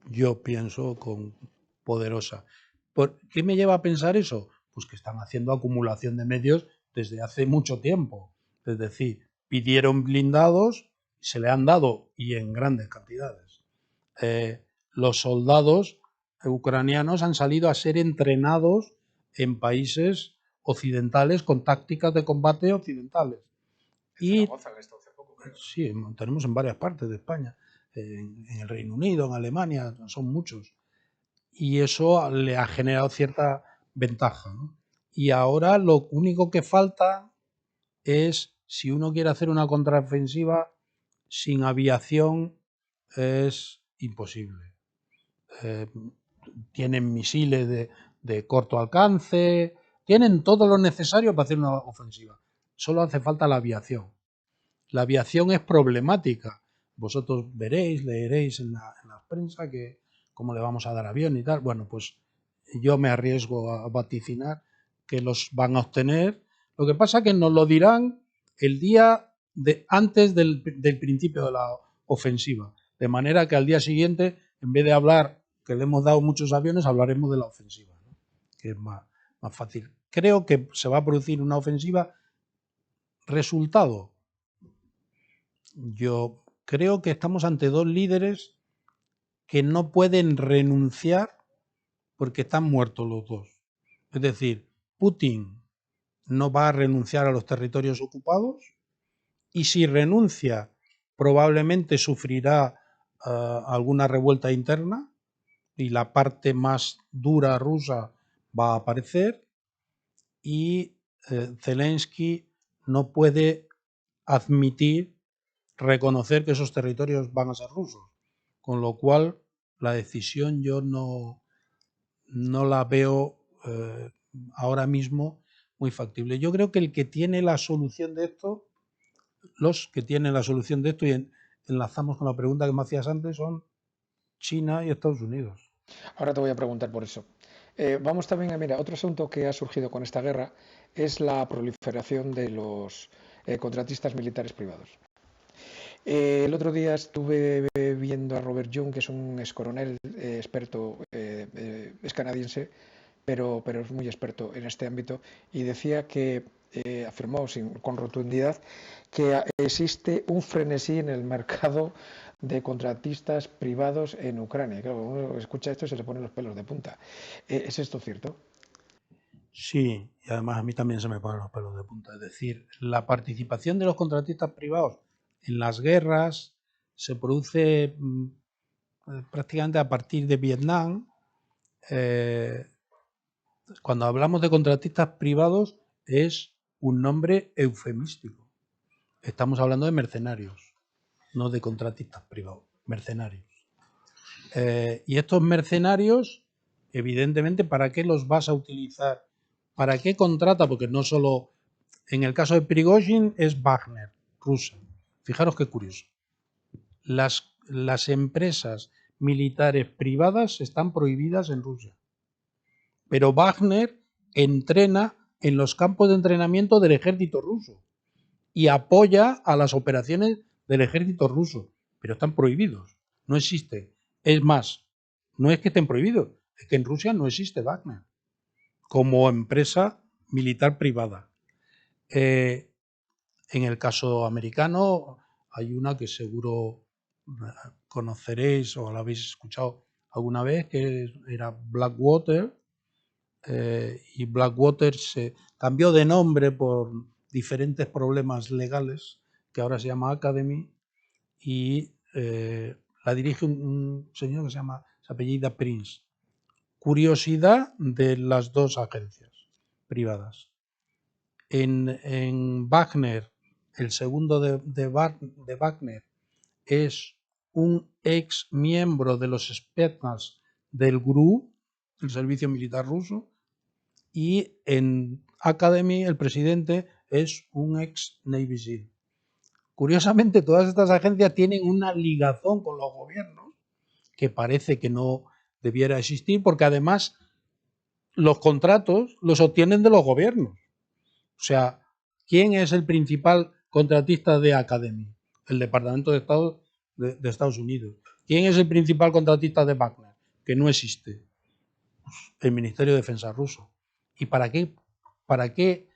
yo pienso, poderosa. ¿Por qué me lleva a pensar eso? Pues que están haciendo acumulación de medios desde hace mucho tiempo. Es decir, pidieron blindados, se le han dado y en grandes cantidades. Los soldados ucranianos han salido a ser entrenados en países occidentales con tácticas de combate occidentales. Y sí, tenemos en varias partes de España, en el Reino Unido, en Alemania, son muchos. Y eso le ha generado cierta ventaja, ¿no? Y ahora lo único que falta es, si uno quiere hacer una contraofensiva sin aviación, es imposible. Tienen misiles de corto alcance, tienen todo lo necesario para hacer una ofensiva. Solo hace falta la aviación. La aviación es problemática. Vosotros veréis, leeréis en la prensa que cómo le vamos a dar avión y tal. Bueno, pues yo me arriesgo a vaticinar que los van a obtener. Lo que pasa es que nos lo dirán el día antes del principio de la ofensiva. De manera que al día siguiente, en vez de hablar que le hemos dado muchos aviones, hablaremos de la ofensiva, ¿no? Que es más fácil. Creo que se va a producir una ofensiva. Resultado, yo creo que estamos ante dos líderes que no pueden renunciar porque están muertos los dos. Es decir, Putin no va a renunciar a los territorios ocupados y si renuncia probablemente sufrirá alguna revuelta interna y la parte más dura rusa va a aparecer y Zelensky no puede admitir, reconocer que esos territorios van a ser rusos. Con lo cual, la decisión yo no la veo ahora mismo muy factible. Yo creo que el que tiene la solución de esto, los que tienen la solución de esto, y enlazamos con la pregunta que me hacías antes, son China y Estados Unidos. Ahora te voy a preguntar por eso. Vamos también a, mira, otro asunto que ha surgido con esta guerra es la proliferación de los contratistas militares privados. El otro día estuve viendo a Robert Young, que es un ex coronel experto, es canadiense, pero es muy experto en este ámbito, y decía que, afirmó con rotundidad, que existe un frenesí en el mercado de contratistas privados en Ucrania. Claro, uno escucha esto y se le ponen los pelos de punta. ¿Es esto cierto? Sí, y además a mí también se me ponen los pelos de punta. Es decir, la participación de los contratistas privados en las guerras se produce prácticamente a partir de Vietnam. Cuando hablamos de contratistas privados es un nombre eufemístico. Estamos hablando de mercenarios, no de contratistas privados, mercenarios. Y estos mercenarios, evidentemente, ¿para qué los vas a utilizar? ¿Para qué contrata? Porque no solo, en el caso de Prigozhin es Wagner, rusa. Fijaros qué curioso. Las empresas militares privadas están prohibidas en Rusia. Pero Wagner entrena en los campos de entrenamiento del ejército ruso y apoya a las operaciones del ejército ruso, pero están prohibidos, no existe. Es más, no es que estén prohibidos, es que en Rusia no existe Wagner como empresa militar privada. En el caso americano hay una que seguro conoceréis o la habéis escuchado alguna vez, que era Blackwater, y Blackwater se cambió de nombre por diferentes problemas legales, que ahora se llama Academy, y la dirige un señor que se apellida Prince. Curiosidad de las dos agencias privadas. En Wagner, el segundo de Wagner es un ex miembro de los Spetsnaz del GRU, el servicio militar ruso, y en Academy el presidente es un ex Navy SEAL. Curiosamente, todas estas agencias tienen una ligazón con los gobiernos que parece que no debiera existir, porque además los contratos los obtienen de los gobiernos. O sea, ¿quién es el principal contratista de Academy? El Departamento de Estado de Estados Unidos. ¿Quién es el principal contratista de Wagner? Que no existe. El Ministerio de Defensa ruso. ¿Y para qué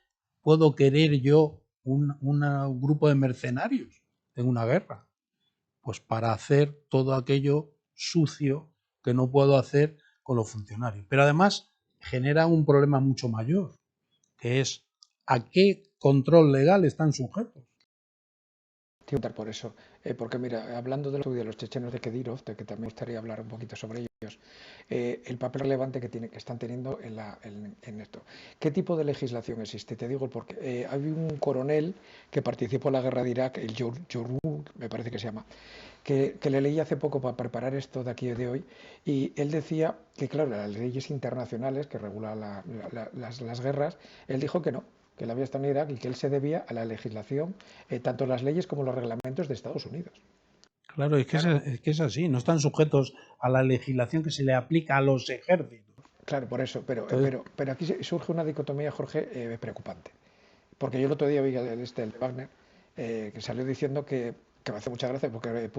puedo querer yo un grupo de mercenarios en una guerra? Pues para hacer todo aquello sucio que no puedo hacer con los funcionarios. Pero además genera un problema mucho mayor, que es a qué control legal están sujetos. Te iba a preguntar por eso, porque mira, hablando de los chechenos de Kedyrov, de que también me gustaría hablar un poquito sobre ellos, el papel relevante que están teniendo en esto. ¿Qué tipo de legislación existe? Te digo porque hay un coronel que participó en la guerra de Irak, el Yoru, me parece que se llama, que le leí hace poco para preparar esto de aquí de hoy, y él decía que, claro, las leyes internacionales que regulan las guerras, él dijo que la había estado en Irak y que él se debía a la legislación, tanto las leyes como los reglamentos de Estados Unidos. Claro, es que es así, no están sujetos a la legislación que se le aplica a los ejércitos. Claro, por eso, Entonces, pero aquí surge una dicotomía, Jorge, preocupante. Porque yo el otro día vi el de Wagner, que salió diciendo que me hace mucha gracia, porque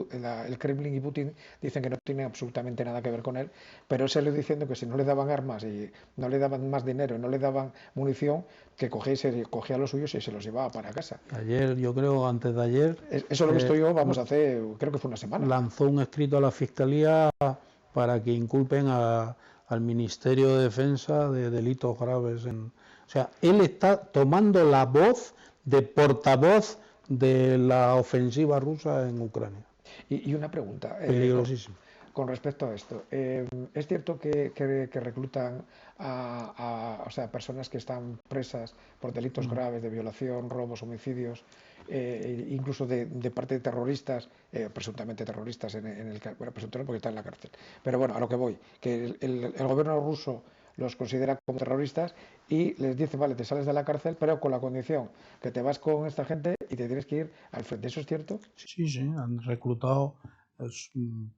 el Kremlin y Putin dicen que no tienen absolutamente nada que ver con él, pero él salió diciendo que si no le daban armas y no le daban más dinero, no le daban munición, que cogía los suyos y se los llevaba para casa. ayer, yo creo, antes de ayer, Eso lo he visto yo, vamos, hace, creo que fue una semana. lanzó un escrito a la Fiscalía para que inculpen al Ministerio de Defensa de delitos graves. O sea, él está tomando la voz de portavoz de la ofensiva rusa en Ucrania. Y una pregunta, Peligrosísimo. con respecto a esto. ¿Es cierto que reclutan o sea, personas que están presas por delitos graves de violación, robos, homicidios, incluso de parte de terroristas, presuntamente terroristas, bueno, presuntamente porque están en la cárcel? Pero bueno, a lo que voy, que el gobierno ruso los considera como terroristas y les dice, vale, te sales de la cárcel, pero con la condición que te vas con esta gente y te tienes que ir al frente. ¿Eso es cierto? Sí, sí, han reclutado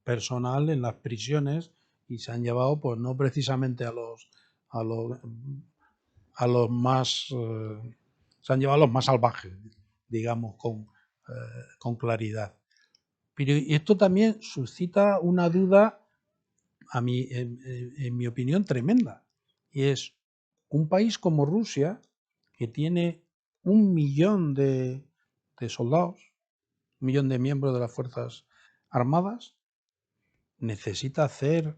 personal en las prisiones y se han llevado, pues no precisamente a los, a los más, se han llevado a los más salvajes, digamos, con claridad. Pero esto también suscita una duda, en mi opinión, tremenda. Y es un país como Rusia, que tiene 1 millón de soldados, 1 millón de miembros de las Fuerzas Armadas, necesita hacer,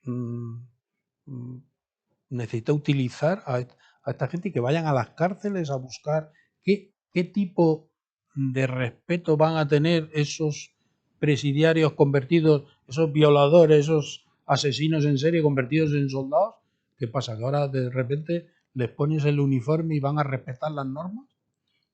mm, mm, necesita utilizar a esta gente y que vayan a las cárceles a buscar qué tipo de respeto van a tener esos presidiarios convertidos, esos violadores, esos asesinos en serie convertidos en soldados. ¿Qué pasa? ¿Que ahora de repente les pones el uniforme y van a respetar las normas?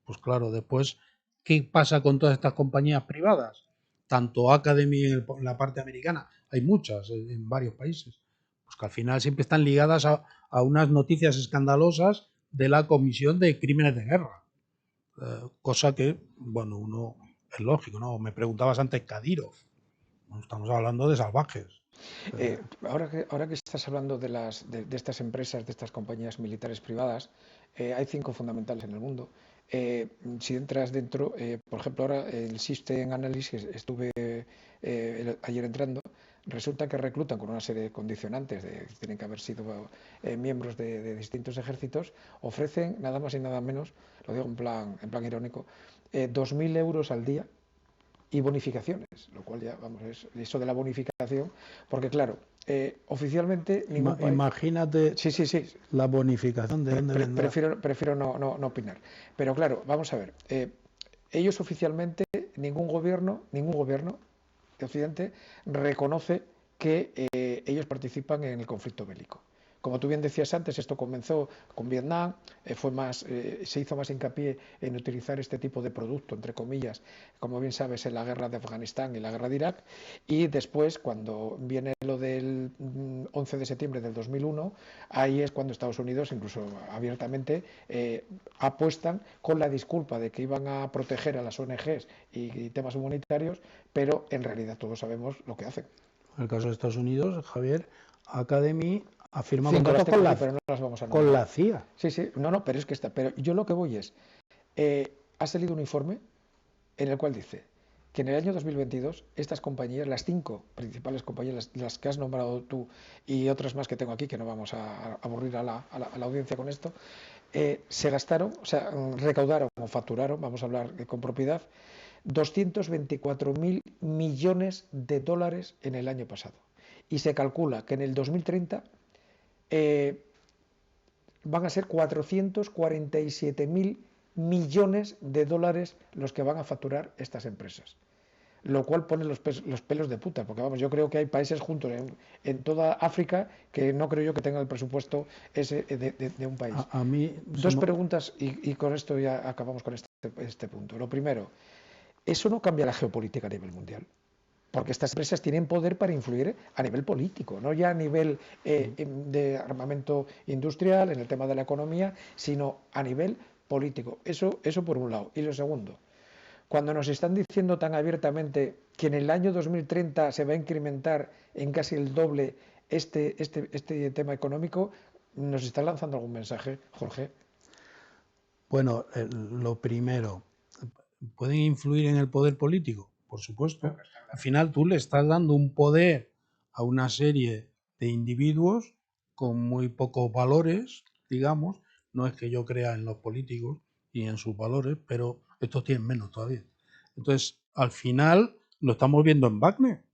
Pues claro, después, ¿qué pasa con todas estas compañías privadas? Tanto Academy en la parte americana, hay muchas en varios países, pues que al final siempre están ligadas a unas noticias escandalosas de la Comisión de Crímenes de Guerra. Cosa que, bueno, uno es lógico, ¿no? Me preguntabas antes Kadyrov, no estamos hablando de salvajes. Ahora que estás hablando de estas empresas, de estas compañías militares privadas, hay cinco fundamentales en el mundo. Si entras dentro, por ejemplo, ahora el System Analysis, estuve ayer entrando, resulta que reclutan con una serie de condicionantes, tienen que haber sido miembros de distintos ejércitos, ofrecen nada más y nada menos, lo digo en plan irónico, 2.000 euros al día y bonificaciones, lo cual ya, vamos, es eso de la bonificación, porque claro, oficialmente ningún país... Imagínate Sí, sí, sí, la bonificación de dónde vendrá. prefiero no opinar. Pero claro, vamos a ver, ellos oficialmente, ningún gobierno de Occidente reconoce que ellos participan en el conflicto bélico. Como tú bien decías antes, esto comenzó con Vietnam, se hizo más hincapié en utilizar este tipo de producto, entre comillas, como bien sabes, en la guerra de Afganistán y la guerra de Irak, y después, cuando viene lo del 11 de septiembre del 2001, ahí es cuando Estados Unidos, incluso abiertamente, apuestan con la disculpa de que iban a proteger a las ONGs y temas humanitarios, pero en realidad todos sabemos lo que hacen. En el caso de Estados Unidos, Javier, Academy ha firmado Cinco las contratos tengo aquí, pero no las vamos a con nombrar. la CIA. Sí, sí, no, pero es que está. Pero yo lo que voy es, ha salido un informe en el cual dice que en el año 2022 estas compañías, las cinco principales compañías, las que has nombrado tú y otras más que tengo aquí, que no vamos a aburrir a la audiencia con esto, se gastaron, o sea, recaudaron o facturaron, vamos a hablar con propiedad, 224.000 millones de dólares en el año pasado. Y se calcula que en el 2030 eh, van a ser 447.000 millones de dólares los que van a facturar estas empresas. Lo cual pone los pelos de puta, porque vamos, yo creo que hay países juntos en toda África que no creo yo que tengan el presupuesto ese de un país. A mí Dos preguntas y con esto ya acabamos con este punto. Lo primero, eso no cambia la geopolítica a nivel mundial. Porque estas empresas tienen poder para influir a nivel político, no ya a nivel de armamento industrial, en el tema de la economía, sino a nivel político. Eso por un lado. Y lo segundo, cuando nos están diciendo tan abiertamente que en el año 2030 se va a incrementar en casi el doble este tema económico, ¿nos están lanzando algún mensaje, Jorge? Bueno, lo primero, ¿pueden influir en el poder político? Por supuesto. Al final tú le estás dando un poder a una serie de individuos con muy pocos valores, digamos. No es que yo crea en los políticos y en sus valores, pero estos tienen menos todavía. Entonces, al final lo estamos viendo en Wagner.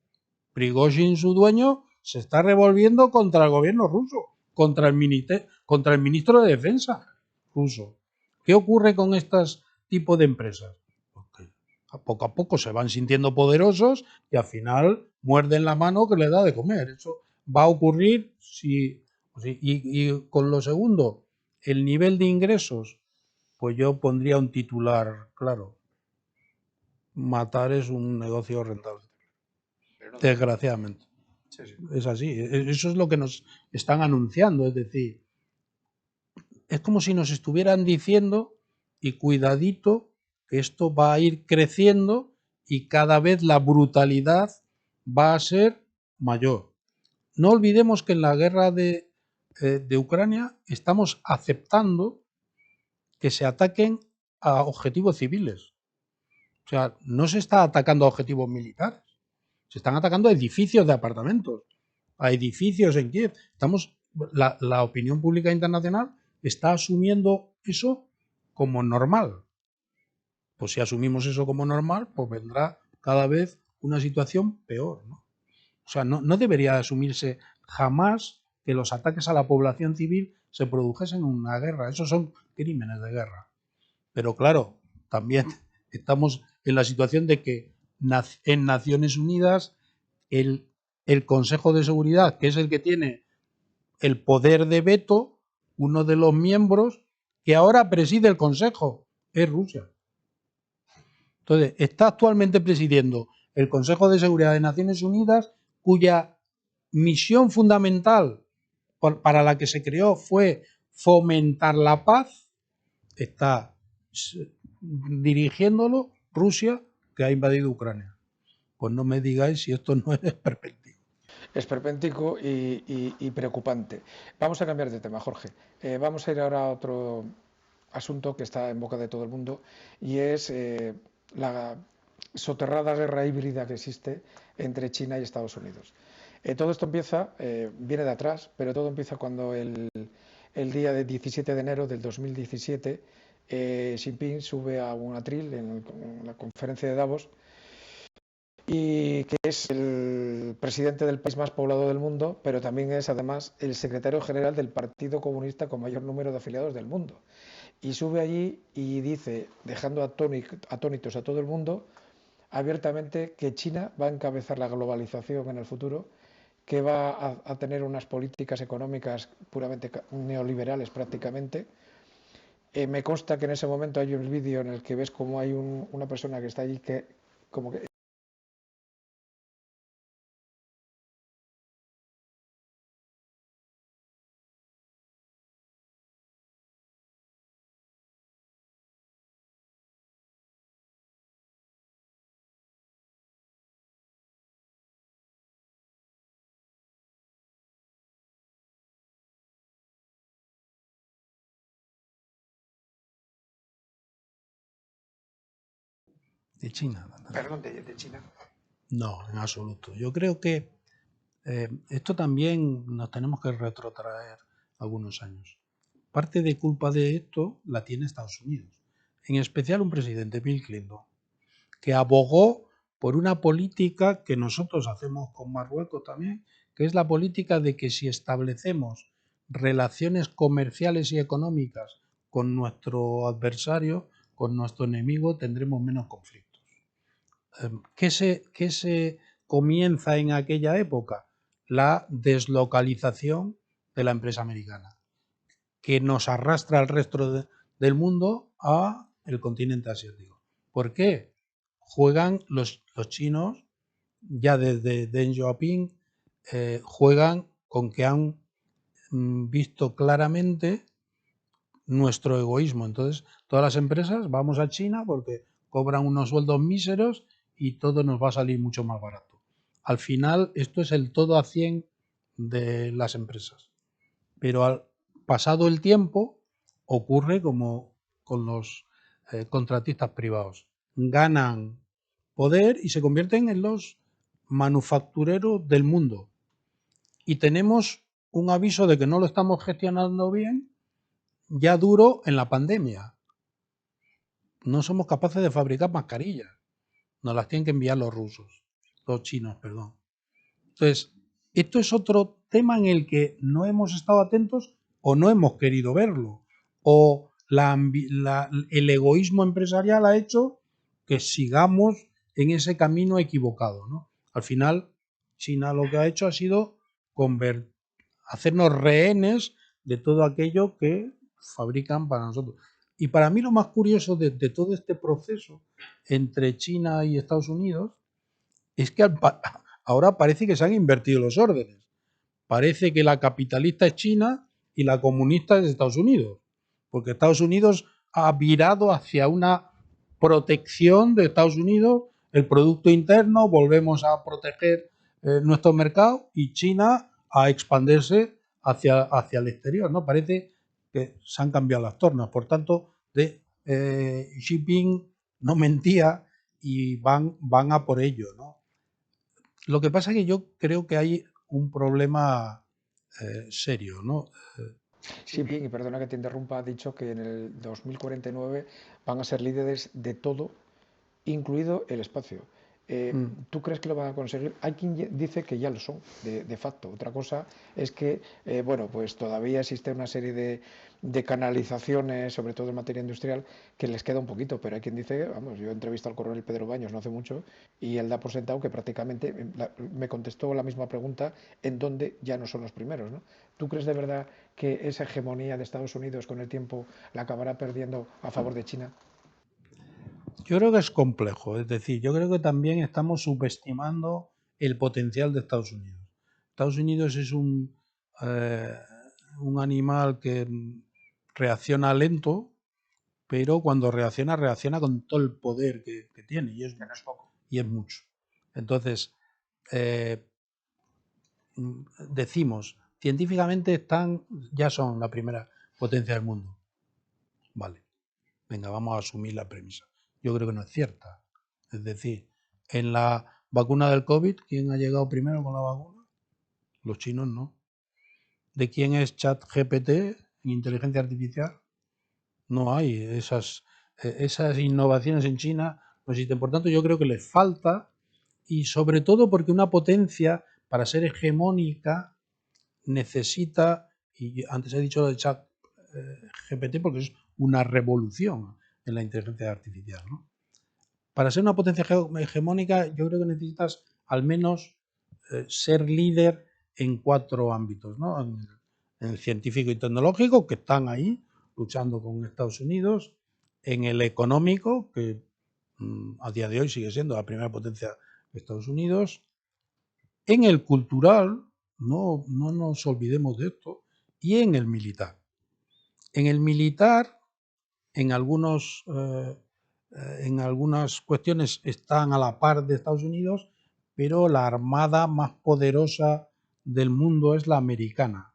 Prigozhin, su dueño, se está revolviendo contra el gobierno ruso, contra el ministro de Defensa ruso. ¿Qué ocurre con estos tipos de empresas? Porque a poco se van sintiendo poderosos y al final muerden la mano que les da de comer. Eso va a ocurrir y con lo segundo, el nivel de ingresos, pues yo pondría un titular claro. Matar es un negocio rentable. Desgraciadamente. Es así. Eso es lo que nos están anunciando. Es decir, es como si nos estuvieran diciendo, y cuidadito, que esto va a ir creciendo y cada vez la brutalidad va a ser mayor. No olvidemos que en la guerra de Ucrania estamos aceptando que se ataquen a objetivos civiles. O sea, no se está atacando a objetivos militares, se están atacando a edificios de apartamentos, a edificios en Kiev. La opinión pública internacional está asumiendo eso como normal. Pues si asumimos eso como normal, pues vendrá cada vez una situación peor, ¿no? O sea, no debería asumirse jamás que los ataques a la población civil se produjesen en una guerra. Esos son crímenes de guerra. Pero claro, también estamos en la situación de que en Naciones Unidas el, el Consejo de Seguridad, que es el que tiene el poder de veto, uno de los miembros que ahora preside el Consejo, es Rusia. Entonces, está actualmente presidiendo el Consejo de Seguridad de Naciones Unidas, cuya misión fundamental para la que se creó fue fomentar la paz, está dirigiéndolo Rusia, que ha invadido Ucrania. Pues no me digáis si esto no es esperpéntico. Esperpéntico y preocupante. Vamos a cambiar de tema, Jorge. Vamos a ir ahora a otro asunto que está en boca de todo el mundo y es la soterrada guerra híbrida que existe entre China y Estados Unidos. Todo esto empieza, viene de atrás, pero todo empieza cuando el día de 17 de enero del 2017 Xi Jinping sube a un atril en la conferencia de Davos y que es el presidente del país más poblado del mundo, pero también es además el secretario general del Partido Comunista con mayor número de afiliados del mundo. Y sube allí y dice, dejando atónitos a todo el mundo, abiertamente que China va a encabezar la globalización en el futuro, que va a tener unas políticas económicas puramente neoliberales prácticamente. Me consta que en ese momento hay un vídeo en el que ves como hay una persona que está allí que como que De China. perdón, de China. No, en absoluto. Yo creo que esto también nos tenemos que retrotraer algunos años. Parte de culpa de esto la tiene Estados Unidos, en especial un presidente, Bill Clinton, que abogó por una política que nosotros hacemos con Marruecos también, que es la política de que si establecemos relaciones comerciales y económicas con nuestro adversario, con nuestro enemigo, tendremos menos conflictos. ¿Qué se comienza en aquella época? La deslocalización de la empresa americana, que nos arrastra al resto del mundo a el continente asiático. ¿Por qué? Juegan los chinos, ya desde Deng Xiaoping, juegan con que han visto claramente nuestro egoísmo. Entonces, todas las empresas vamos a China porque cobran unos sueldos míseros y todo nos va a salir mucho más barato. Al final, esto es el todo a 100 de las empresas. Pero pasado el tiempo, ocurre como con los contratistas privados. Ganan poder y se convierten en los manufactureros del mundo. Y tenemos un aviso de que no lo estamos gestionando bien ya duro en la pandemia. No somos capaces de fabricar mascarillas. Nos las tienen que enviar los rusos, los chinos, perdón. Entonces, esto es otro tema en el que no hemos estado atentos o no hemos querido verlo. O el egoísmo empresarial ha hecho que sigamos en ese camino equivocado, ¿no? Al final, China lo que ha hecho ha sido hacernos rehenes de todo aquello que fabrican para nosotros. Y para mí lo más curioso de todo este proceso entre China y Estados Unidos es que ahora parece que se han invertido los órdenes. Parece que la capitalista es China y la comunista es Estados Unidos, porque Estados Unidos ha virado hacia una protección de Estados Unidos, el Producto Interno, volvemos a proteger nuestro mercado, y China a expandirse hacia el exterior, ¿no? Parece que se han cambiado las tornas. Por tanto, Xi Jinping no mentía y van a por ello, ¿no? Lo que pasa es que yo creo que hay un problema serio, ¿no? Xi Jinping, y perdona que te interrumpa, ha dicho que en el 2049 van a ser líderes de todo, incluido el espacio. ¿Tú crees que lo van a conseguir? Hay quien dice que ya lo son, de facto. Otra cosa es que, bueno, pues todavía existe una serie de canalizaciones, sobre todo en materia industrial, que les queda un poquito, pero hay quien dice, vamos, yo he entrevistado al coronel Pedro Baños no hace mucho y él da por sentado que prácticamente me contestó la misma pregunta en donde ya no son los primeros, ¿no? ¿Tú crees de verdad que esa hegemonía de Estados Unidos con el tiempo la acabará perdiendo a favor de China? Yo creo que es complejo, es decir, yo creo que también estamos subestimando el potencial de Estados Unidos. Estados Unidos es un animal que reacciona lento, pero cuando reacciona, reacciona con todo el poder que tiene, y es mucho. Y es mucho. Entonces, eh, decimos, científicamente ya son la primera potencia del mundo. Vale, venga, vamos a asumir la premisa. Yo creo que no es cierta. Es decir, en la vacuna del COVID, ¿quién ha llegado primero con la vacuna? Los chinos no. ¿De quién es ChatGPT en inteligencia artificial? No hay esas innovaciones en China, no existen. Por tanto, yo creo que les falta, y sobre todo porque una potencia, para ser hegemónica, necesita, y antes he dicho lo de chat GPT porque es una revolución en la inteligencia artificial, ¿no? Para ser una potencia hegemónica, yo creo que necesitas al menos ser líder en 4 ámbitos, ¿no? En el científico y tecnológico, que están ahí luchando con Estados Unidos; en el económico, que a día de hoy sigue siendo la primera potencia de Estados Unidos; en el cultural, no nos olvidemos de esto; y en el militar. En el militar, en algunas cuestiones están a la par de Estados Unidos, pero la armada más poderosa del mundo es la americana.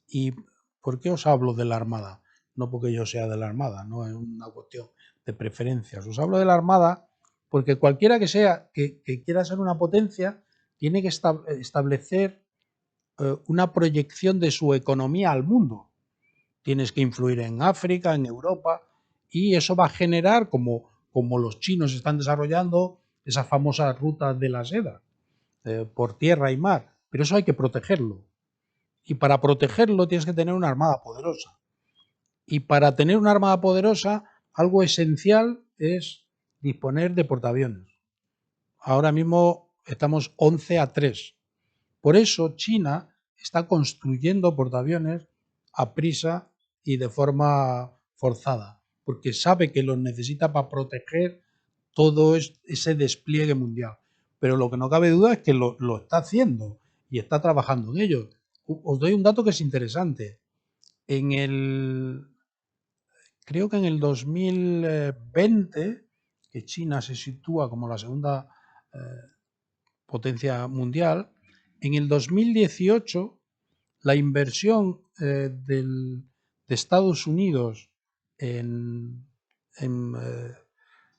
¿Y por qué os hablo de la armada? No porque yo sea de la armada, no es una cuestión de preferencias. Os hablo de la armada porque cualquiera que sea que quiera ser una potencia tiene que establecer una proyección de su economía al mundo. Tienes que influir en África, en Europa, y eso va a generar, como los chinos están desarrollando esas famosas rutas de la seda, por tierra y mar, pero eso hay que protegerlo. Y para protegerlo tienes que tener una armada poderosa. Y para tener una armada poderosa, algo esencial es disponer de portaaviones. Ahora mismo estamos 11-3. Por eso China está construyendo portaaviones a prisa y de forma forzada, porque sabe que los necesita para proteger todo ese despliegue mundial. Pero lo que no cabe duda es que lo está haciendo y está trabajando en ello. Os doy un dato que es interesante. Creo que en el 2020, que China se sitúa como la segunda potencia mundial, en el 2018 la inversión de Estados Unidos en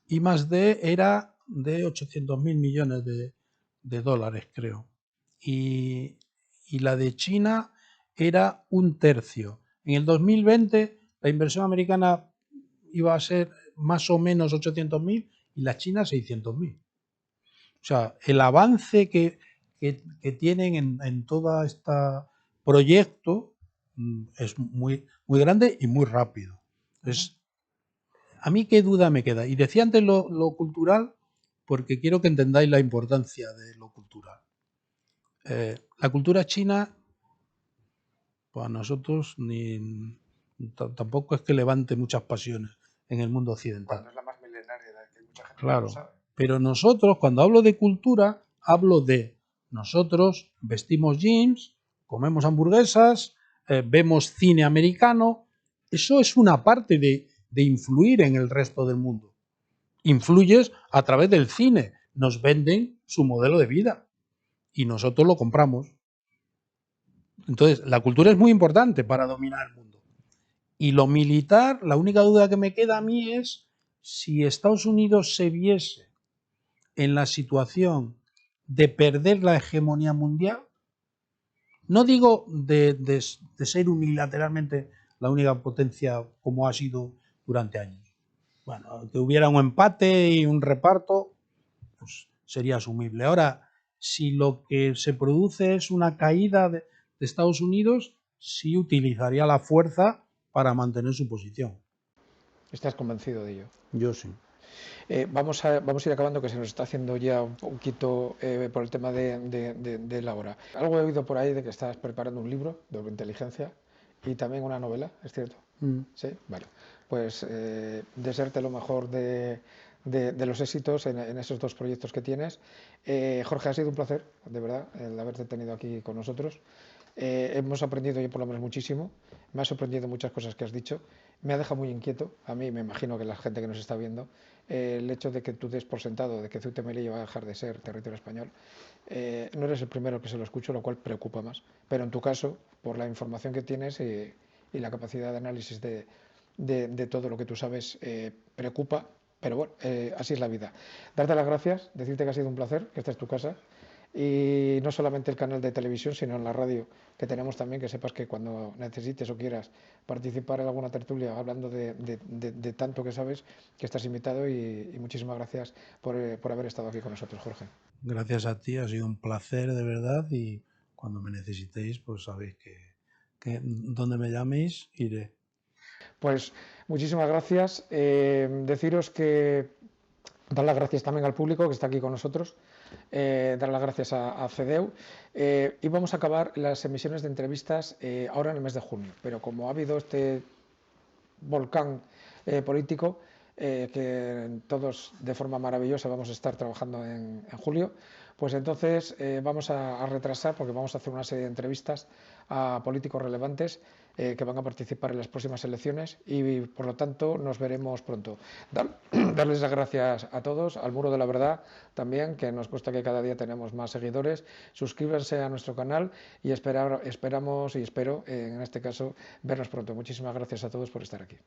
I+D era de 800.000 millones de dólares, creo. Y la de China era un tercio. En el 2020 la inversión americana iba a ser más o menos 800.000 y la china 600.000. O sea, el avance que tienen en todo este proyecto es muy, muy grande y muy rápido. Entonces, ¿a mí qué duda me queda? Y decía antes lo cultural porque quiero que entendáis la importancia de lo cultural. La cultura china, pues a nosotros tampoco es que levante muchas pasiones en el mundo occidental. Cuando es la más milenaria, de que mucha gente no lo Claro, sabe. pero nosotros, cuando hablo de cultura, hablo de Nosotros vestimos jeans, comemos hamburguesas, vemos cine americano. Eso es una parte de influir en el resto del mundo. Influyes a través del cine. Nos venden su modelo de vida y nosotros lo compramos. Entonces, la cultura es muy importante para dominar el mundo. Y lo militar, la única duda que me queda a mí es si Estados Unidos se viese en la situación de perder la hegemonía mundial, no digo de ser unilateralmente la única potencia como ha sido durante años. Bueno, que hubiera un empate y un reparto, pues sería asumible. Ahora, si lo que se produce es una caída de Estados Unidos, sí utilizaría la fuerza para mantener su posición. ¿Estás convencido de ello? Yo sí. Vamos a ir acabando, que se nos está haciendo ya un poquito por el tema de la hora. Algo he oído por ahí de que estás preparando un libro de inteligencia y también una novela, ¿es cierto? Sí, vale. Pues desearte lo mejor de los éxitos en esos dos proyectos que tienes. Jorge, ha sido un placer, de verdad, el haberte tenido aquí con nosotros. Hemos aprendido yo por lo menos muchísimo. Me ha sorprendido muchas cosas que has dicho. Me ha dejado muy inquieto, a mí me imagino que la gente que nos está viendo, el hecho de que tú des por sentado de que Ceuta y Melilla va a dejar de ser territorio español. No eres el primero que se lo escucho, lo cual preocupa más. Pero en tu caso, por la información que tienes y la capacidad de análisis de todo lo que tú sabes, preocupa. Pero bueno, así es la vida. Darte las gracias, decirte que ha sido un placer, que esta es tu casa. Y no solamente el canal de televisión, sino en la radio que tenemos también, que sepas que cuando necesites o quieras participar en alguna tertulia hablando de tanto que sabes, que estás invitado y muchísimas gracias por haber estado aquí con nosotros, Jorge. Gracias a ti, ha sido un placer de verdad y cuando me necesitéis, pues sabéis que donde me llaméis iré. Pues muchísimas gracias. Deciros que dar las gracias también al público que está aquí con nosotros, dar las gracias a CEDEU y vamos a acabar las emisiones de entrevistas ahora en el mes de junio, pero como ha habido este volcán político, que todos de forma maravillosa vamos a estar trabajando en julio, pues entonces vamos a retrasar porque vamos a hacer una serie de entrevistas a políticos relevantes que van a participar en las próximas elecciones y por lo tanto nos veremos pronto. Darles las gracias a todos, al Muro de la Verdad también, que nos cuesta que cada día tenemos más seguidores. Suscríbanse a nuestro canal y esperamos y espero en este caso vernos pronto. Muchísimas gracias a todos por estar aquí.